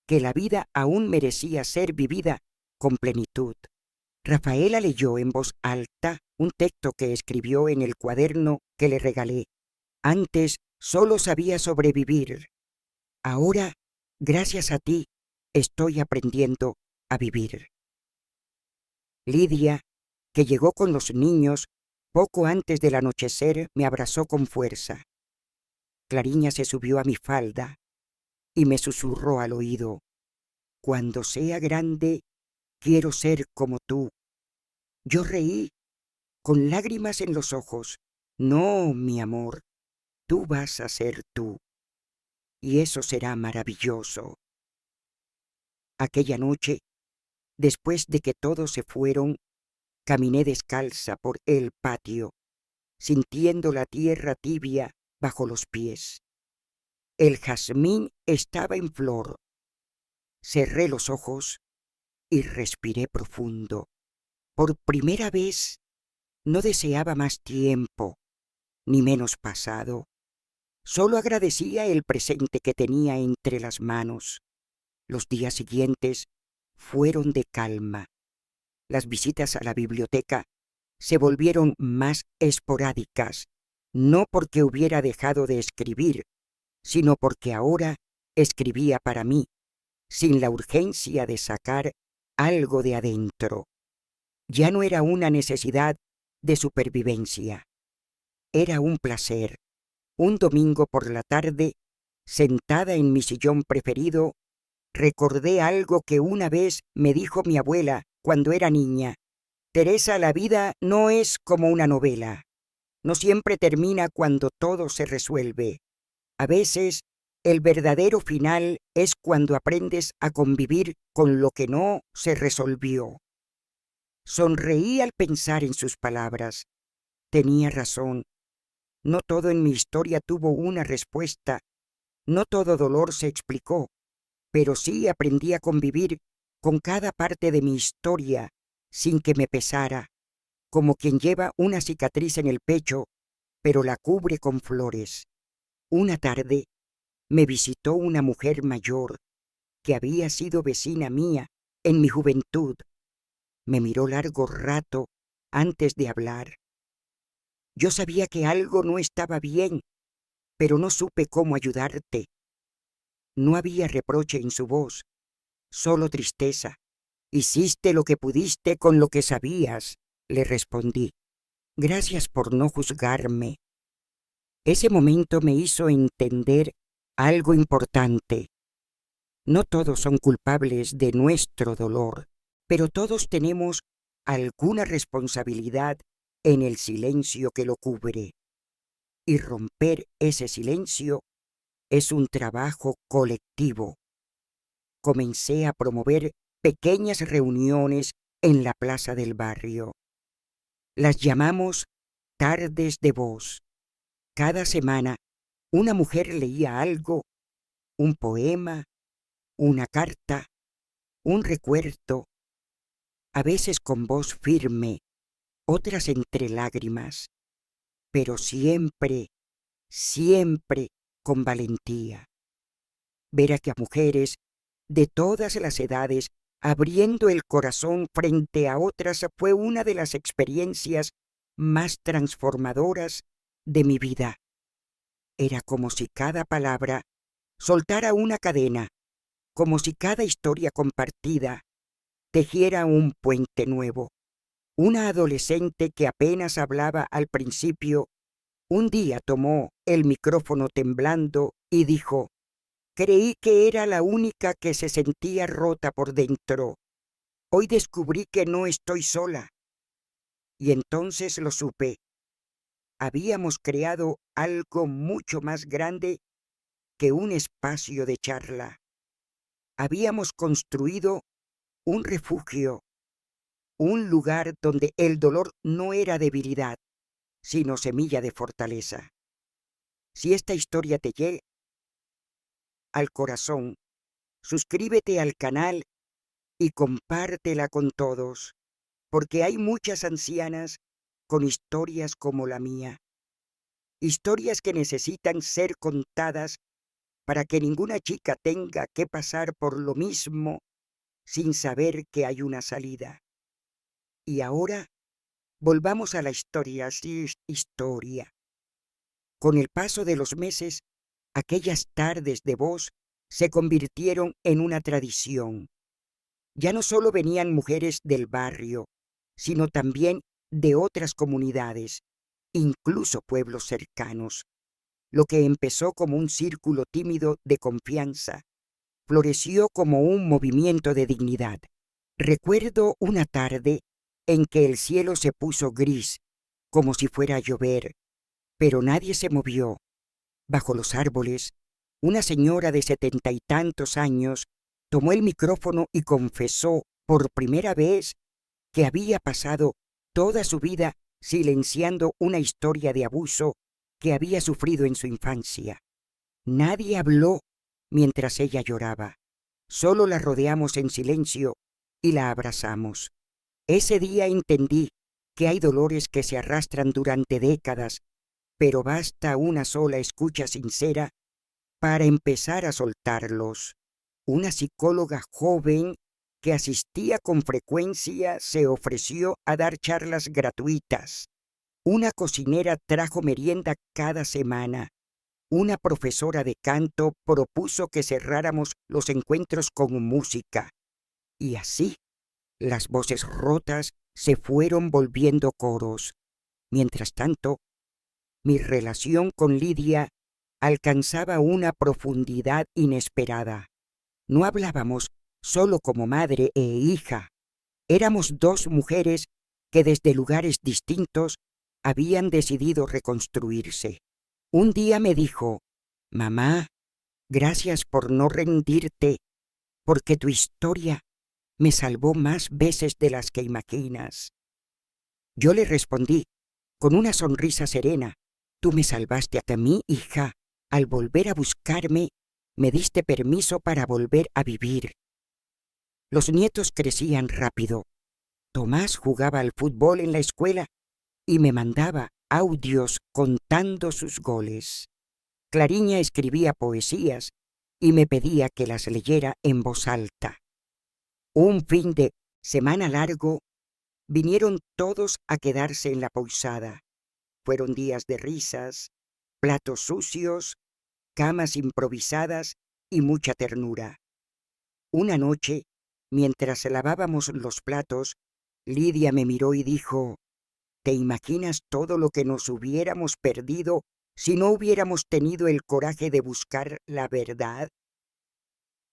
que la vida aún merecía ser vivida con plenitud. Rafaela leyó en voz alta un texto que escribió en el cuaderno que le regalé. Antes solo sabía sobrevivir. Ahora, gracias a ti, estoy aprendiendo a vivir. Lidia, que llegó con los niños poco antes del anochecer, me abrazó con fuerza. Clariña se subió a mi falda y me susurró al oído: cuando sea grande, quiero ser como tú. Yo reí, con lágrimas en los ojos. No, mi amor, tú vas a ser tú, y eso será maravilloso. Aquella noche, después de que todos se fueron, caminé descalza por el patio, sintiendo la tierra tibia bajo los pies. El jazmín estaba en flor. Cerré los ojos y respiré profundo. Por primera vez no deseaba más tiempo, ni menos pasado. Solo agradecía el presente que tenía entre las manos. Los días siguientes fueron de calma. Las visitas a la biblioteca se volvieron más esporádicas, no porque hubiera dejado de escribir, sino porque ahora escribía para mí, sin la urgencia de sacar algo de adentro. Ya no era una necesidad de supervivencia. Era un placer. Un domingo por la tarde, sentada en mi sillón preferido, recordé algo que una vez me dijo mi abuela cuando era niña. Teresa, la vida no es como una novela. No siempre termina cuando todo se resuelve. A veces, el verdadero final es cuando aprendes a convivir con lo que no se resolvió. Sonreí al pensar en sus palabras. Tenía razón. No todo en mi historia tuvo una respuesta. No todo dolor se explicó. Pero sí aprendí a convivir con cada parte de mi historia sin que me pesara, como quien lleva una cicatriz en el pecho, pero la cubre con flores. Una tarde me visitó una mujer mayor que había sido vecina mía en mi juventud. Me miró largo rato antes de hablar. Yo sabía que algo no estaba bien, pero no supe cómo ayudarte. No había reproche en su voz, solo tristeza. Hiciste lo que pudiste con lo que sabías, le respondí. Gracias por no juzgarme. Ese momento me hizo entender algo importante. No todos son culpables de nuestro dolor, pero todos tenemos alguna responsabilidad en el silencio que lo cubre. Y romper ese silencio es un trabajo colectivo. Comencé a promover pequeñas reuniones en la plaza del barrio. Las llamamos tardes de voz. Cada semana una mujer leía algo, un poema, una carta, un recuerdo, a veces con voz firme, otras entre lágrimas, pero siempre, siempre con valentía. Ver a mujeres de todas las edades abriendo el corazón frente a otras fue una de las experiencias más transformadoras de mi vida. Era como si cada palabra soltara una cadena, como si cada historia compartida tejiera un puente nuevo. Una adolescente que apenas hablaba al principio, un día tomó el micrófono temblando y dijo: creí que era la única que se sentía rota por dentro. Hoy descubrí que no estoy sola. Y entonces lo supe. Habíamos creado algo mucho más grande que un espacio de charla. Habíamos construido un refugio, un lugar donde el dolor no era debilidad, sino semilla de fortaleza. Si esta historia te llega al corazón, suscríbete al canal y compártela con todos, porque hay muchas ancianas con historias como la mía, historias que necesitan ser contadas para que ninguna chica tenga que pasar por lo mismo sin saber que hay una salida. Y ahora volvamos a la historia, sí, historia. Con el paso de los meses, aquellas tardes de voz se convirtieron en una tradición. Ya no solo venían mujeres del barrio, sino también de otras comunidades, incluso pueblos cercanos. Lo que empezó como un círculo tímido de confianza, floreció como un movimiento de dignidad. Recuerdo una tarde en que el cielo se puso gris, como si fuera a llover, pero nadie se movió. Bajo los árboles, una señora de 70 y tantos años tomó el micrófono y confesó por primera vez que había pasado toda su vida silenciando una historia de abuso que había sufrido en su infancia. Nadie habló mientras ella lloraba. Solo la rodeamos en silencio y la abrazamos. Ese día entendí que hay dolores que se arrastran durante décadas, pero basta una sola escucha sincera para empezar a soltarlos. Una psicóloga joven que asistía con frecuencia se ofreció a dar charlas gratuitas. Una cocinera trajo merienda cada semana. Una profesora de canto propuso que cerráramos los encuentros con música. Y así, las voces rotas se fueron volviendo coros. Mientras tanto, mi relación con Lidia alcanzaba una profundidad inesperada. No hablábamos solo como madre e hija. Éramos dos mujeres que desde lugares distintos habían decidido reconstruirse. Un día me dijo: «Mamá, gracias por no rendirte, porque tu historia me salvó más veces de las que imaginas». Yo le respondí con una sonrisa serena: «Tú me salvaste a mí, hija. Al volver a buscarme, me diste permiso para volver a vivir». Los nietos crecían rápido. Tomás jugaba al fútbol en la escuela y me mandaba audios contando sus goles. Clariña escribía poesías y me pedía que las leyera en voz alta. Un fin de semana largo vinieron todos a quedarse en la posada. Fueron días de risas, platos sucios, camas improvisadas y mucha ternura. Una noche, mientras lavábamos los platos, Lidia me miró y dijo: «¿Te imaginas todo lo que nos hubiéramos perdido si no hubiéramos tenido el coraje de buscar la verdad?»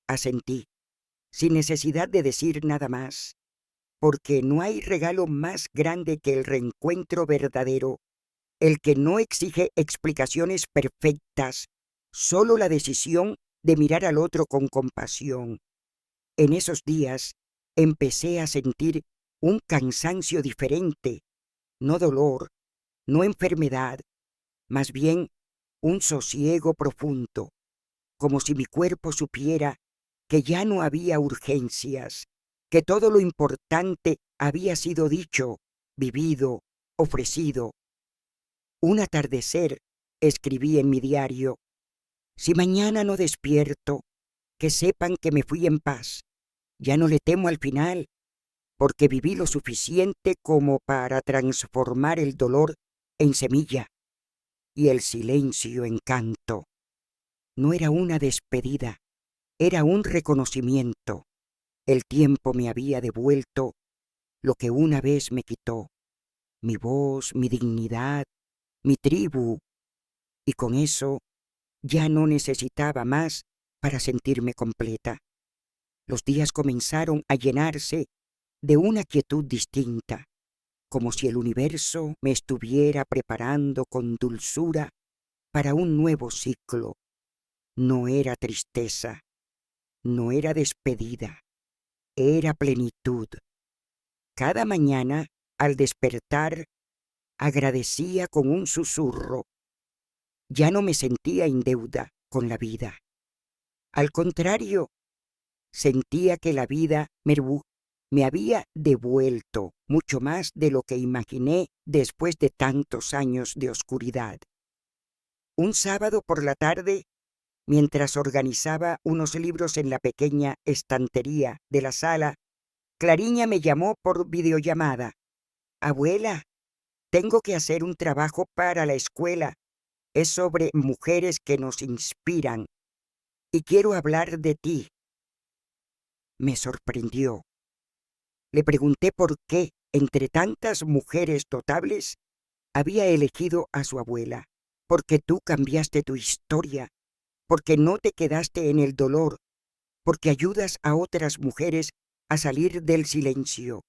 Asentí, sin necesidad de decir nada más, porque no hay regalo más grande que el reencuentro verdadero, el que no exige explicaciones perfectas, solo la decisión de mirar al otro con compasión. En esos días empecé a sentir un cansancio diferente, no dolor, no enfermedad, más bien un sosiego profundo, como si mi cuerpo supiera que ya no había urgencias, que todo lo importante había sido dicho, vivido, ofrecido. Un atardecer escribí en mi diario: «Si mañana no despierto, que sepan que me fui en paz. Ya no le temo al final, porque viví lo suficiente como para transformar el dolor en semilla y el silencio en canto». No era una despedida, era un reconocimiento. El tiempo me había devuelto lo que una vez me quitó: mi voz, mi dignidad, mi tribu, y con eso ya no necesitaba más para sentirme completa. Los días comenzaron a llenarse de una quietud distinta, como si el universo me estuviera preparando con dulzura para un nuevo ciclo. No era tristeza, no era despedida, era plenitud. Cada mañana, al despertar, agradecía con un susurro. Ya no me sentía en deuda con la vida. Al contrario, sentía que la vida me había devuelto mucho más de lo que imaginé después de tantos años de oscuridad. Un sábado por la tarde, mientras organizaba unos libros en la pequeña estantería de la sala, Clariña me llamó por videollamada. «Abuela, tengo que hacer un trabajo para la escuela. Es sobre mujeres que nos inspiran. Y quiero hablar de ti». Me sorprendió. Le pregunté por qué, entre tantas mujeres notables, había elegido a su abuela. «Porque tú cambiaste tu historia, porque no te quedaste en el dolor, porque ayudas a otras mujeres a salir del silencio.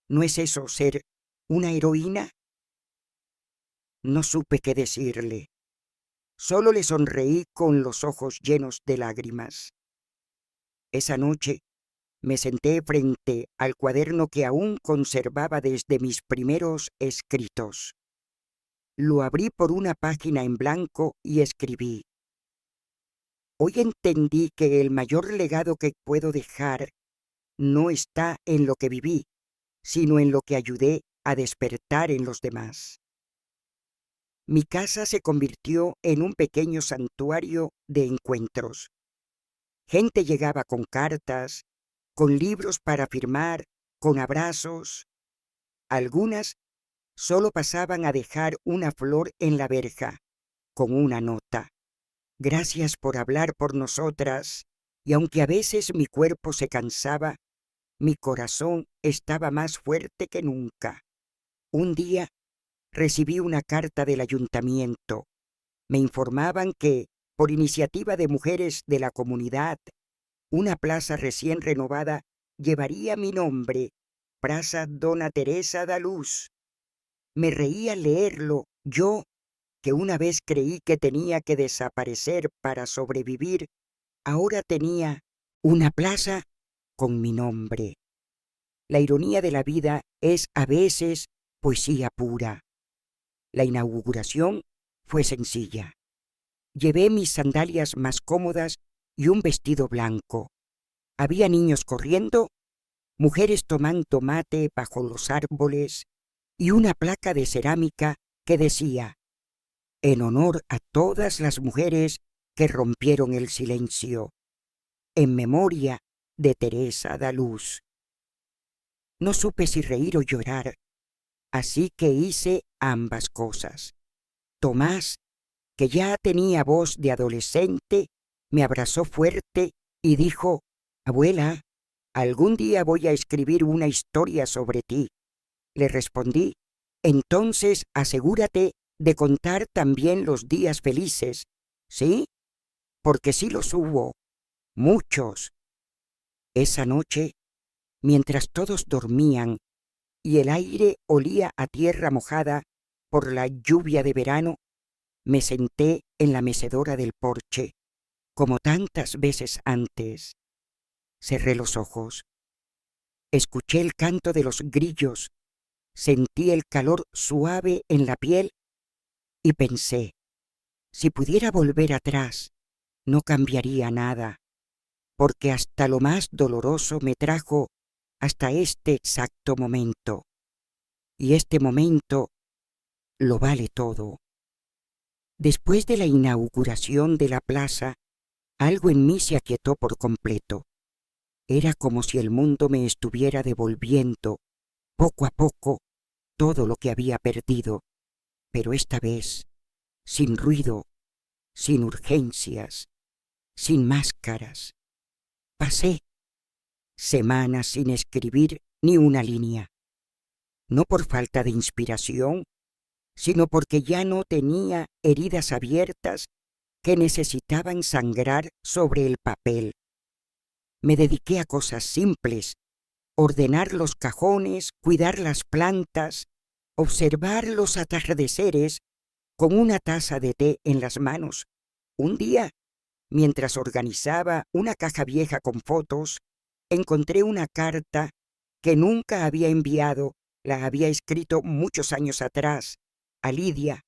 ¿No es eso ser una heroína?». No supe qué decirle. Solo le sonreí con los ojos llenos de lágrimas. Esa noche me senté frente al cuaderno que aún conservaba desde mis primeros escritos. Lo abrí por una página en blanco y escribí: «Hoy entendí que el mayor legado que puedo dejar no está en lo que viví, sino en lo que ayudé a despertar en los demás». Mi casa se convirtió en un pequeño santuario de encuentros. Gente llegaba con cartas, con libros para firmar, con abrazos. Algunas solo pasaban a dejar una flor en la verja, con una nota: «Gracias por hablar por nosotras». Y aunque a veces mi cuerpo se cansaba, mi corazón estaba más fuerte que nunca. Un día recibí una carta del ayuntamiento. Me informaban que, por iniciativa de mujeres de la comunidad, una plaza recién renovada llevaría mi nombre, Plaza Dona Teresa da Luz. Me reía al leerlo, yo, que una vez creí que tenía que desaparecer para sobrevivir, ahora tenía una plaza con mi nombre. La ironía de la vida es a veces poesía pura. La inauguración fue sencilla. Llevé mis sandalias más cómodas y un vestido blanco. Había niños corriendo, mujeres tomando mate bajo los árboles y una placa de cerámica que decía: en honor a todas las mujeres que rompieron el silencio, en memoria de Teresa da Luz. No supe si reír o llorar, así que hice ambas cosas. Tomás, que ya tenía voz de adolescente, me abrazó fuerte y dijo: abuela, algún día voy a escribir una historia sobre ti. Le respondí: entonces asegúrate de contar también los días felices, ¿sí? Porque sí los hubo, muchos. Esa noche, mientras todos dormían y el aire olía a tierra mojada por la lluvia de verano, me senté en la mecedora del porche, como tantas veces antes. Cerré los ojos. Escuché el canto de los grillos, sentí el calor suave en la piel y pensé: si pudiera volver atrás, no cambiaría nada, porque hasta lo más doloroso me trajo hasta este exacto momento. Y este momento lo vale todo. Después de la inauguración de la plaza, algo en mí se aquietó por completo. Era como si el mundo me estuviera devolviendo, poco a poco, todo lo que había perdido, pero esta vez, sin ruido, sin urgencias, sin máscaras. Pasé semanas sin escribir ni una línea, no por falta de inspiración, sino porque ya no tenía heridas abiertas que necesitaban sangrar sobre el papel. Me dediqué a cosas simples: ordenar los cajones, cuidar las plantas, observar los atardeceres con una taza de té en las manos. Un día, mientras organizaba una caja vieja con fotos, encontré una carta que nunca había enviado. La había escrito muchos años atrás a Lidia,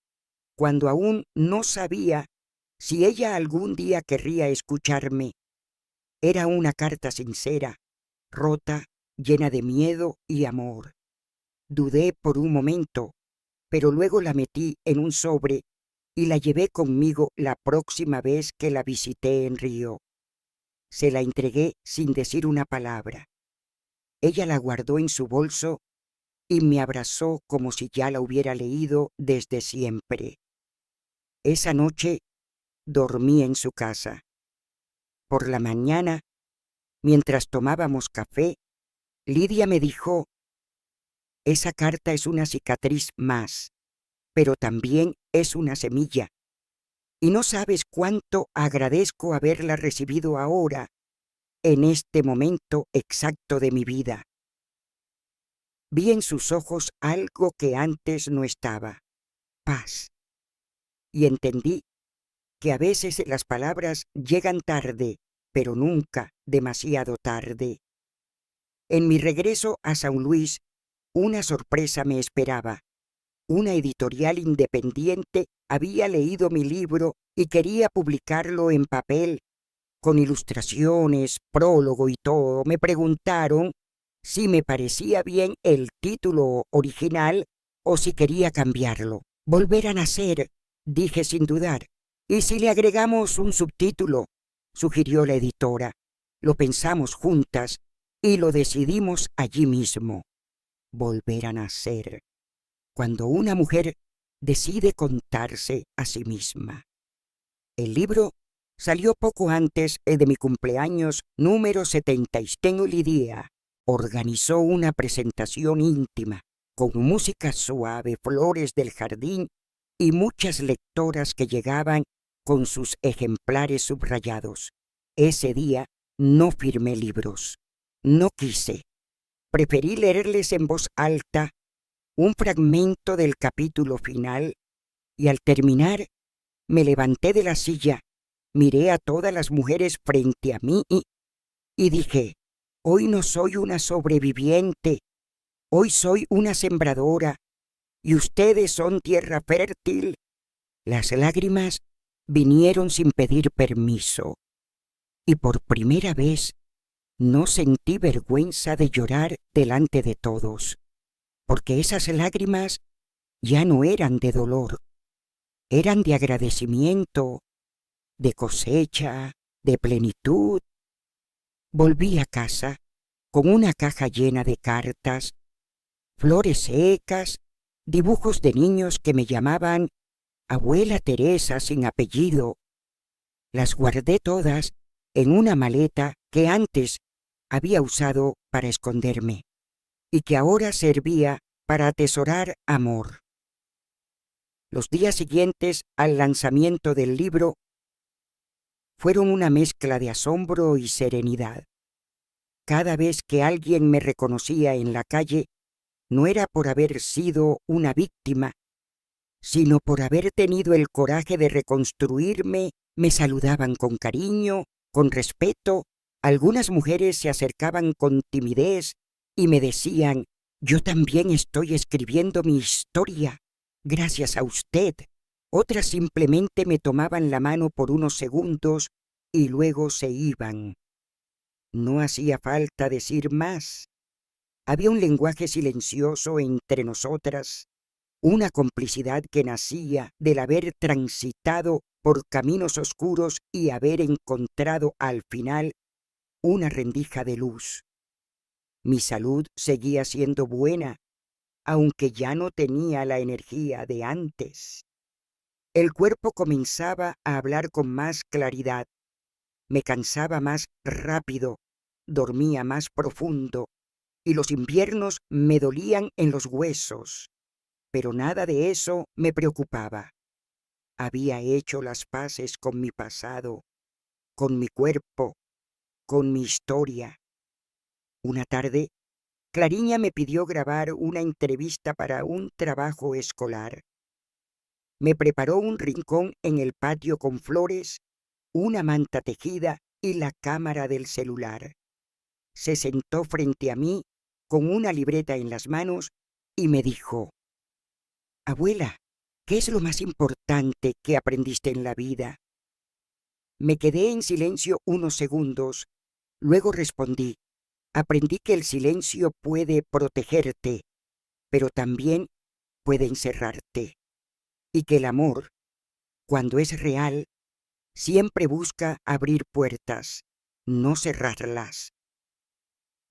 cuando aún no sabía si ella algún día querría escucharme. Era una carta sincera, rota, llena de miedo y amor. Dudé por un momento, pero luego la metí en un sobre y la llevé conmigo la próxima vez que la visité en Río. Se la entregué sin decir una palabra. Ella la guardó en su bolso y me abrazó como si ya la hubiera leído desde siempre. Esa noche dormí en su casa. Por la mañana, mientras tomábamos café, Lidia me dijo: esa carta es una cicatriz más, pero también es una semilla. Y no sabes cuánto agradezco haberla recibido ahora, en este momento exacto de mi vida. Vi en sus ojos algo que antes no estaba: paz. Y entendí que a veces las palabras llegan tarde, pero nunca demasiado tarde. En mi regreso a San Luis, una sorpresa me esperaba. Una editorial independiente había leído mi libro y quería publicarlo en papel, con ilustraciones, prólogo y todo. Me preguntaron si me parecía bien el título original o si quería cambiarlo. Volver a nacer, dije sin dudar. ¿Y si le agregamos un subtítulo?, sugirió la editora. Lo pensamos juntas y lo decidimos allí mismo. Volver a nacer. Cuando una mujer decide contarse a sí misma. El libro salió poco antes de mi cumpleaños número 77. Lidia organizó una presentación íntima, con música suave, flores del jardín y muchas lectoras que llegaban con sus ejemplares subrayados. Ese día No firmé libros. No quise. Preferí leerles en voz alta un fragmento del capítulo final y al terminar me levanté de la silla, miré a todas las mujeres frente a mí y dije, hoy no soy una sobreviviente, hoy soy una sembradora y ustedes son tierra fértil. Las lágrimas vinieron sin pedir permiso y por primera vez no sentí vergüenza de llorar delante de todos, porque esas lágrimas ya no eran de dolor, eran de agradecimiento, de cosecha, de plenitud. Volví a casa con una caja llena de cartas, flores secas, dibujos de niños que me llamaban Abuela Teresa sin apellido. Las guardé todas en una maleta que antes había usado para esconderme y que ahora servía para atesorar amor. Los días siguientes al lanzamiento del libro fueron una mezcla de asombro y serenidad. Cada vez que alguien me reconocía en la calle, no era por haber sido una víctima, sino por haber tenido el coraje de reconstruirme. Me saludaban con cariño, con respeto. Algunas mujeres se acercaban con timidez y me decían, yo también estoy escribiendo mi historia, gracias a usted. Otras simplemente me tomaban la mano por unos segundos y luego se iban. No hacía falta decir más. Había un lenguaje silencioso entre nosotras, una complicidad que nacía del haber transitado por caminos oscuros y haber encontrado al final una rendija de luz. Mi salud seguía siendo buena, aunque ya no tenía la energía de antes. El cuerpo comenzaba a hablar con más claridad, me cansaba más rápido, dormía más profundo, y los inviernos me dolían en los huesos. Pero nada de eso me preocupaba. Había hecho las paces con mi pasado, con mi cuerpo, con mi historia. Una tarde, Clariña me pidió grabar una entrevista para un trabajo escolar. Me preparó un rincón en el patio con flores, una manta tejida y la cámara del celular. Se sentó frente a mí con una libreta en las manos y me dijo, abuela, ¿qué es lo más importante que aprendiste en la vida? Me quedé en silencio unos segundos, luego respondí, aprendí que el silencio puede protegerte, pero también puede encerrarte, y que el amor, cuando es real, siempre busca abrir puertas, no cerrarlas.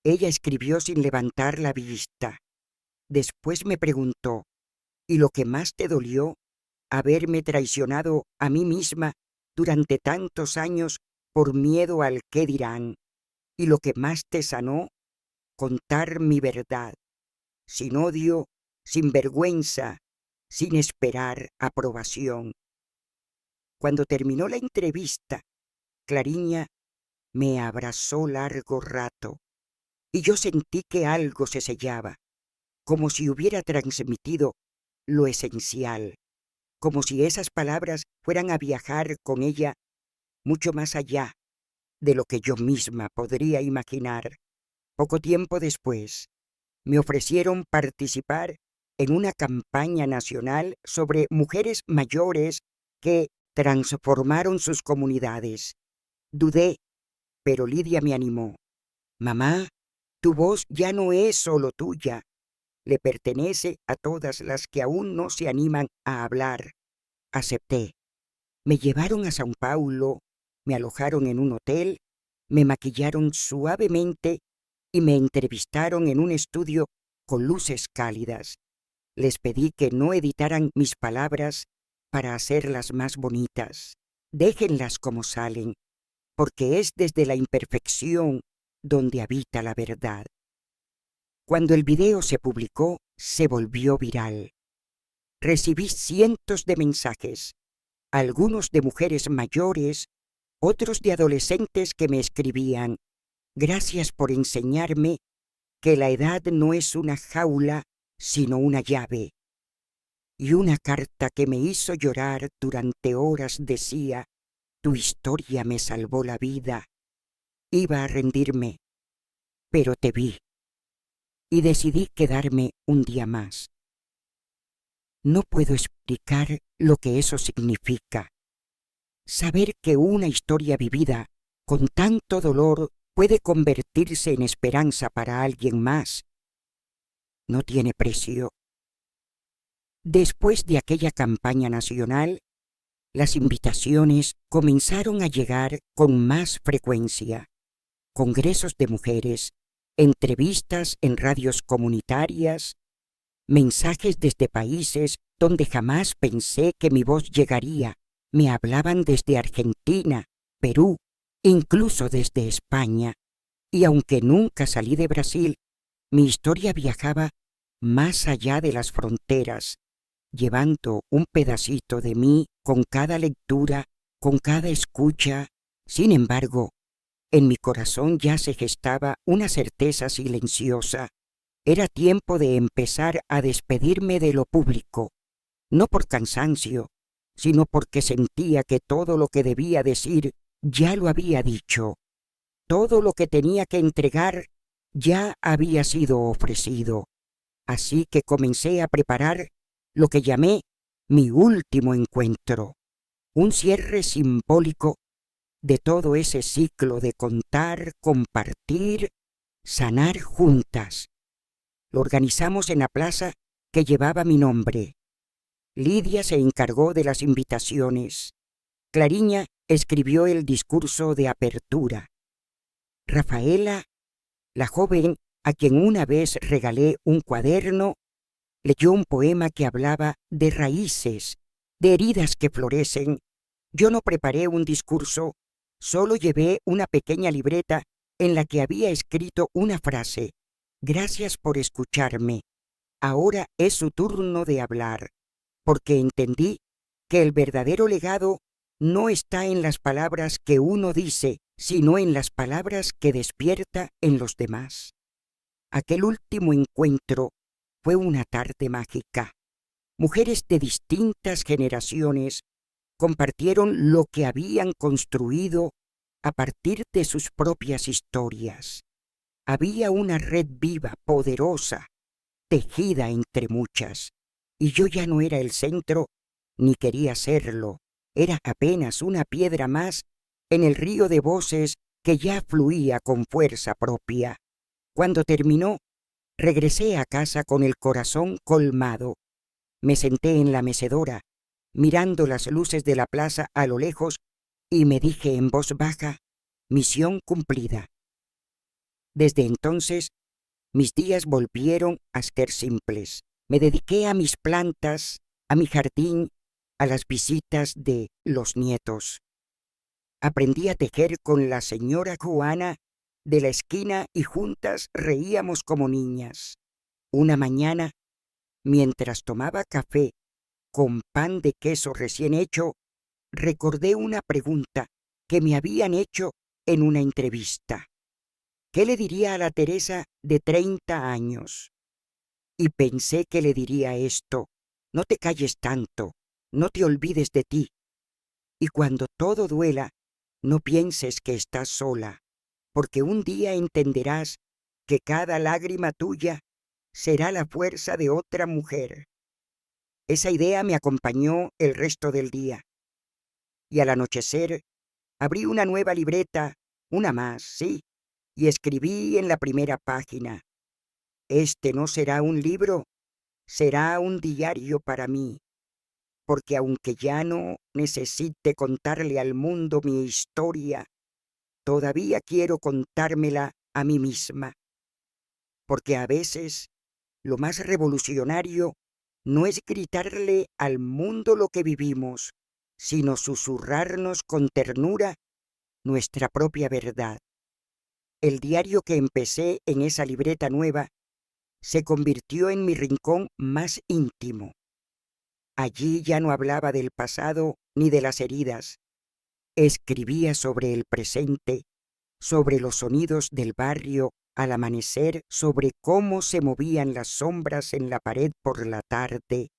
Ella escribió sin levantar la vista. Después me preguntó, ¿y lo que más te dolió? Haberme traicionado a mí misma durante tantos años por miedo al qué dirán. ¿Y lo que más te sanó? Contar mi verdad, sin odio, sin vergüenza, sin esperar aprobación. Cuando terminó la entrevista, Clariña me abrazó largo rato y yo sentí que algo se sellaba, como si hubiera transmitido lo esencial, como si esas palabras fueran a viajar con ella mucho más allá de lo que yo misma podría imaginar. Poco tiempo después, me ofrecieron participar en una campaña nacional sobre mujeres mayores que transformaron sus comunidades. Dudé, pero Lidia me animó. Mamá, tu voz ya no es solo tuya, le pertenece a todas las que aún no se animan a hablar. Acepté. Me llevaron a São Paulo, me alojaron en un hotel, me maquillaron suavemente y me entrevistaron en un estudio con luces cálidas. Les pedí que no editaran mis palabras para hacerlas más bonitas. Déjenlas como salen, porque es desde la imperfección donde habita la verdad. Cuando el video se publicó, se volvió viral. Recibí cientos de mensajes, algunos de mujeres mayores, otros de adolescentes que me escribían: gracias por enseñarme que la edad no es una jaula, sino una llave. Y una carta que me hizo llorar durante horas decía: tu historia me salvó la vida. Iba a rendirme, pero te vi y decidí quedarme un día más. No puedo explicar lo que eso significa. Saber que una historia vivida con tanto dolor puede convertirse en esperanza para alguien más no tiene precio. Después de aquella campaña nacional, las invitaciones comenzaron a llegar con más frecuencia. Congresos de mujeres, entrevistas en radios comunitarias, mensajes desde países donde jamás pensé que mi voz llegaría. Me hablaban desde Argentina, Perú, incluso desde España. Y aunque nunca salí de Brasil, mi historia viajaba más allá de las fronteras, llevando un pedacito de mí con cada lectura, con cada escucha. Sin embargo, en mi corazón ya se gestaba una certeza silenciosa. Era tiempo de empezar a despedirme de lo público, no por cansancio, sino porque sentía que todo lo que debía decir ya lo había dicho. Todo lo que tenía que entregar ya había sido ofrecido. Así que comencé a preparar lo que llamé mi último encuentro, un cierre simbólico de todo ese ciclo de contar, compartir, sanar juntas. Lo organizamos en la plaza que llevaba mi nombre. Lidia se encargó de las invitaciones. Clariña escribió el discurso de apertura. Rafaela, la joven a quien una vez regalé un cuaderno, leyó un poema que hablaba de raíces, de heridas que florecen. Yo no preparé un discurso, solo llevé una pequeña libreta en la que había escrito una frase: gracias por escucharme. Ahora es su turno de hablar, porque entendí que el verdadero legado no está en las palabras que uno dice, sino en las palabras que despierta en los demás. Aquel último encuentro fue una tarde mágica. Mujeres de distintas generaciones compartieron lo que habían construido a partir de sus propias historias. Había una red viva, poderosa, tejida entre muchas, y yo ya no era el centro, ni quería serlo. Era apenas una piedra más en el río de voces que ya fluía con fuerza propia. Cuando terminó, regresé a casa con el corazón colmado. Me senté en la mecedora, mirando las luces de la plaza a lo lejos, y me dije en voz baja: misión cumplida. Desde entonces, mis días volvieron a ser simples. Me dediqué a mis plantas, a mi jardín, a las visitas de los nietos. Aprendí a tejer con la señora Juana de la esquina y juntas reíamos como niñas. Una mañana, mientras tomaba café con pan de queso recién hecho, recordé una pregunta que me habían hecho en una entrevista. ¿Qué le diría a la Teresa de 30 años? Y pensé que le diría esto: no te calles tanto, no te olvides de ti. Y cuando todo duela, no pienses que estás sola, porque un día entenderás que cada lágrima tuya será la fuerza de otra mujer. Esa idea me acompañó el resto del día. Y al anochecer, abrí una nueva libreta, una más, sí, y escribí en la primera página: este no será un libro, será un diario para mí, porque aunque ya no necesite contarle al mundo mi historia, todavía quiero contármela a mí misma, porque a veces lo más revolucionario no es gritarle al mundo lo que vivimos, sino susurrarnos con ternura nuestra propia verdad. El diario que empecé en esa libreta nueva se convirtió en mi rincón más íntimo. Allí ya no hablaba del pasado ni de las heridas. Escribía sobre el presente, sobre los sonidos del barrio al amanecer, sobre cómo se movían las sombras en la pared por la tarde,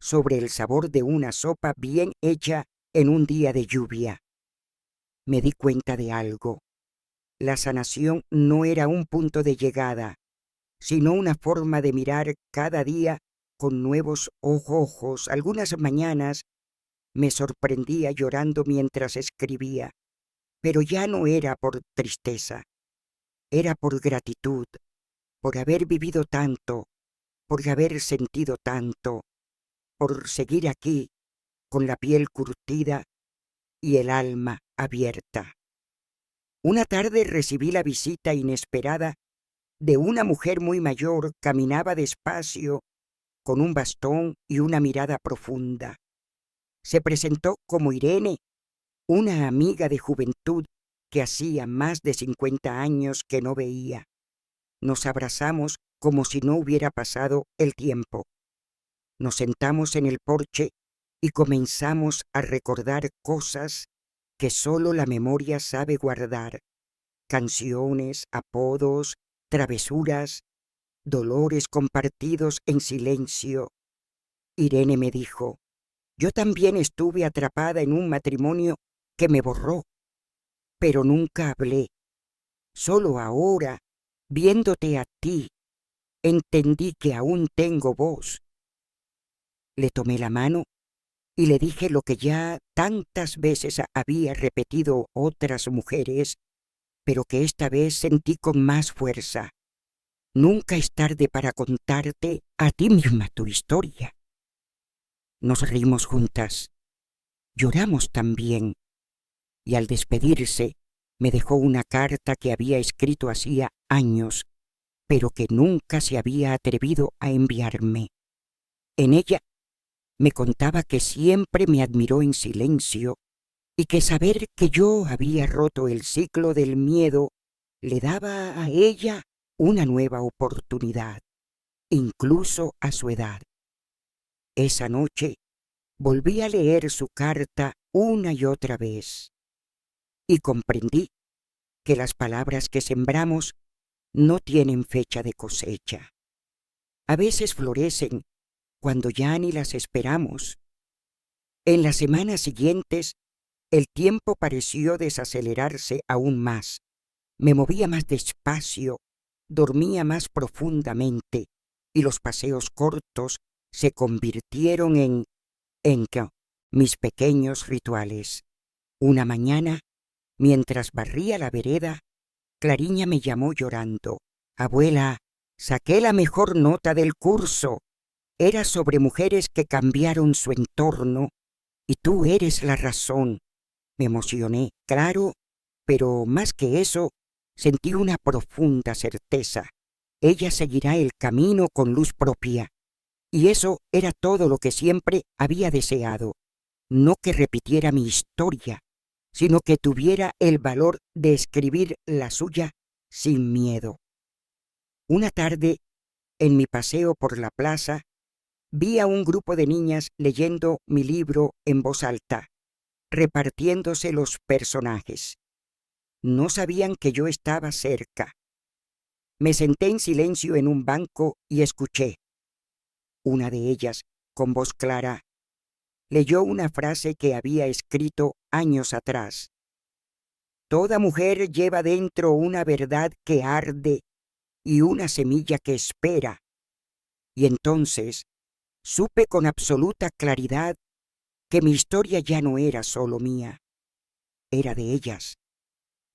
sobre el sabor de una sopa bien hecha en un día de lluvia. Me di cuenta de algo. La sanación no era un punto de llegada, sino una forma de mirar cada día con nuevos ojos. Algunas mañanas me sorprendía llorando mientras escribía, pero ya no era por tristeza, era por gratitud, por haber vivido tanto, por haber sentido tanto, por seguir aquí con la piel curtida y el alma abierta. Una tarde recibí la visita inesperada de una mujer muy mayor. Caminaba despacio, con un bastón y una mirada profunda. Se presentó como Irene, una amiga de juventud que hacía más de 50 años que no veía. Nos abrazamos como si no hubiera pasado el tiempo. Nos sentamos en el porche y comenzamos a recordar cosas que solo la memoria sabe guardar: canciones, apodos, travesuras, dolores compartidos en silencio. Irene me dijo: yo también estuve atrapada en un matrimonio que me borró, pero nunca hablé. Solo ahora, viéndote a ti, entendí que aún tengo voz. Le tomé la mano y le dije lo que ya tantas veces había repetido otras mujeres, pero que esta vez sentí con más fuerza. Nunca es tarde para contarte a ti misma tu historia. Nos reímos juntas, lloramos también, y al despedirse me dejó una carta que había escrito hacía años, pero que nunca se había atrevido a enviarme. En ella me contaba que siempre me admiró en silencio y que saber que yo había roto el ciclo del miedo le daba a ella una nueva oportunidad, incluso a su edad. Esa noche volví a leer su carta una y otra vez y comprendí que las palabras que sembramos no tienen fecha de cosecha. A veces florecen cuando ya ni las esperamos. En las semanas siguientes, el tiempo pareció desacelerarse aún más. Me movía más despacio, dormía más profundamente, y los paseos cortos se convirtieron en mis pequeños rituales. Una mañana, mientras barría la vereda, Clariña me llamó llorando: abuela, saqué la mejor nota del curso. Era sobre mujeres que cambiaron su entorno, y tú eres la razón. Me emocioné, claro, pero más que eso, sentí una profunda certeza. Ella seguirá el camino con luz propia. Y eso era todo lo que siempre había deseado. No que repitiera mi historia, sino que tuviera el valor de escribir la suya sin miedo. Una tarde, en mi paseo por la plaza, vi a un grupo de niñas leyendo mi libro en voz alta, repartiéndose los personajes. No sabían que yo estaba cerca. Me senté en silencio en un banco y escuché. Una de ellas, con voz clara, leyó una frase que había escrito años atrás: toda mujer lleva dentro una verdad que arde y una semilla que espera. Y entonces supe con absoluta claridad que mi historia ya no era solo mía, era de ellas,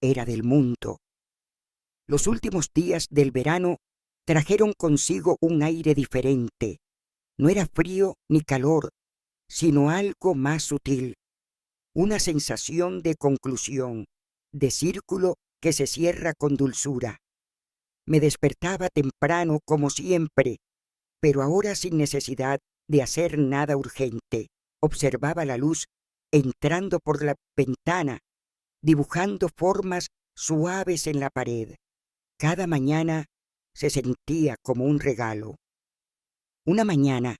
era del mundo. Los últimos días del verano trajeron consigo un aire diferente. No era frío ni calor, sino algo más sutil, una sensación de conclusión, de círculo que se cierra con dulzura. Me despertaba temprano como siempre, pero ahora sin necesidad de hacer nada urgente. Observaba la luz entrando por la ventana, dibujando formas suaves en la pared. Cada mañana se sentía como un regalo. Una mañana,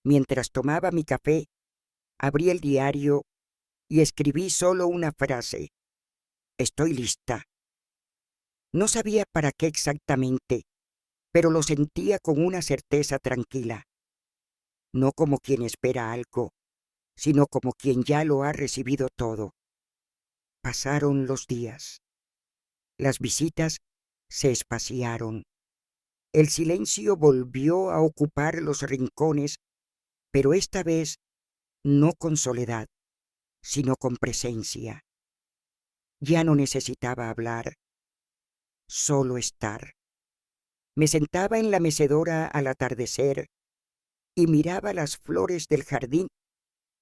mientras tomaba mi café, abrí el diario y escribí solo una frase: estoy lista. No sabía para qué exactamente, pero lo sentía con una certeza tranquila, no como quien espera algo, sino como quien ya lo ha recibido todo. Pasaron los días. Las visitas se espaciaron. El silencio volvió a ocupar los rincones, pero esta vez no con soledad, sino con presencia. Ya no necesitaba hablar, solo estar. Me sentaba en la mecedora al atardecer y miraba las flores del jardín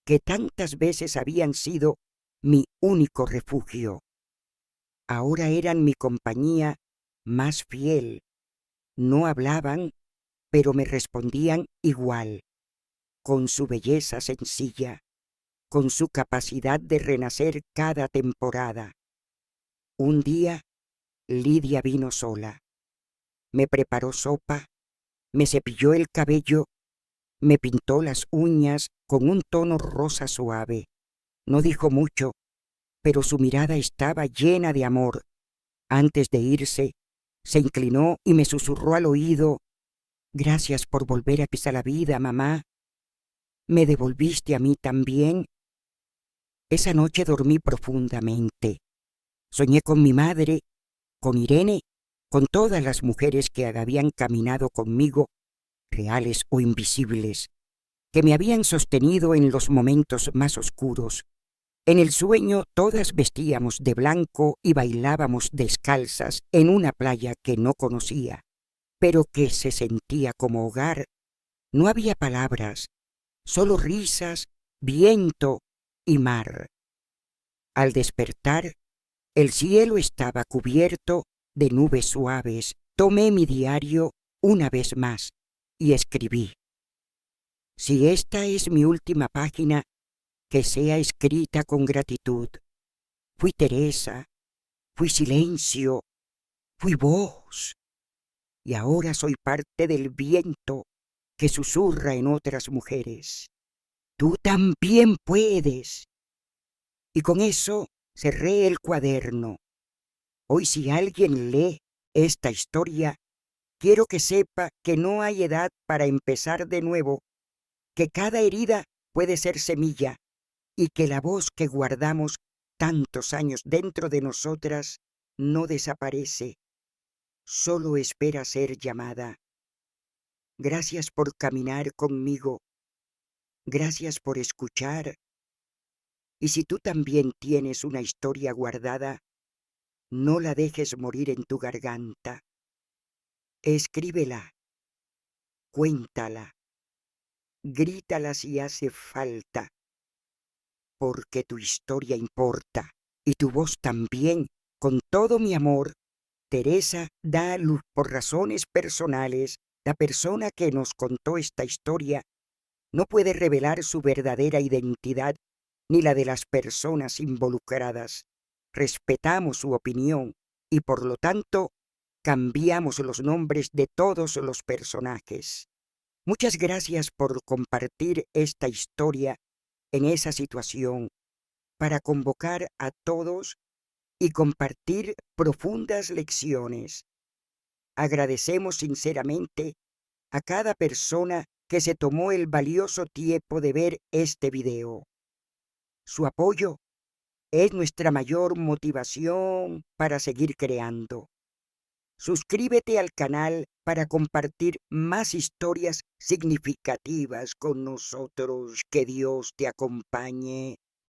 que tantas veces habían sido mi único refugio. Ahora eran mi compañía más fiel. No hablaban, pero me respondían igual, con su belleza sencilla, con su capacidad de renacer cada temporada. Un día, Lidia vino sola. Me preparó sopa, me cepilló el cabello, me pintó las uñas con un tono rosa suave. No dijo mucho, pero su mirada estaba llena de amor. Antes de irse, se inclinó y me susurró al oído: gracias por volver a pisar la vida, mamá. ¿Me devolviste a mí también? Esa noche dormí profundamente. Soñé con mi madre, con Irene, con todas las mujeres que habían caminado conmigo, reales o invisibles, que me habían sostenido en los momentos más oscuros. En el sueño todas vestíamos de blanco y bailábamos descalzas en una playa que no conocía, pero que se sentía como hogar. No había palabras, solo risas, viento y mar. Al despertar, el cielo estaba cubierto de nubes suaves. Tomé mi diario una vez más y escribí: si esta es mi última página, que sea escrita con gratitud. Fui Teresa, fui silencio, fui voz, y ahora soy parte del viento que susurra en otras mujeres. Tú también puedes. Y con eso cerré el cuaderno. Hoy, si alguien lee esta historia, quiero que sepa que no hay edad para empezar de nuevo, que cada herida puede ser semilla y que la voz que guardamos tantos años dentro de nosotras no desaparece, solo espera ser llamada. Gracias por caminar conmigo, gracias por escuchar. Y si tú también tienes una historia guardada, no la dejes morir en tu garganta. Escríbela, cuéntala, grítala si hace falta, porque tu historia importa y tu voz también. Con todo mi amor, Teresa da a luz por razones personales. La persona que nos contó esta historia no puede revelar su verdadera identidad ni la de las personas involucradas. Respetamos su opinión y por lo tanto cambiamos los nombres de todos los personajes. Muchas gracias por compartir esta historia en esa situación para convocar a todos y compartir profundas lecciones. Agradecemos sinceramente a cada persona que se tomó el valioso tiempo de ver este video. Su apoyo es nuestra mayor motivación para seguir creando. Suscríbete al canal para compartir más historias significativas con nosotros. Que Dios te acompañe.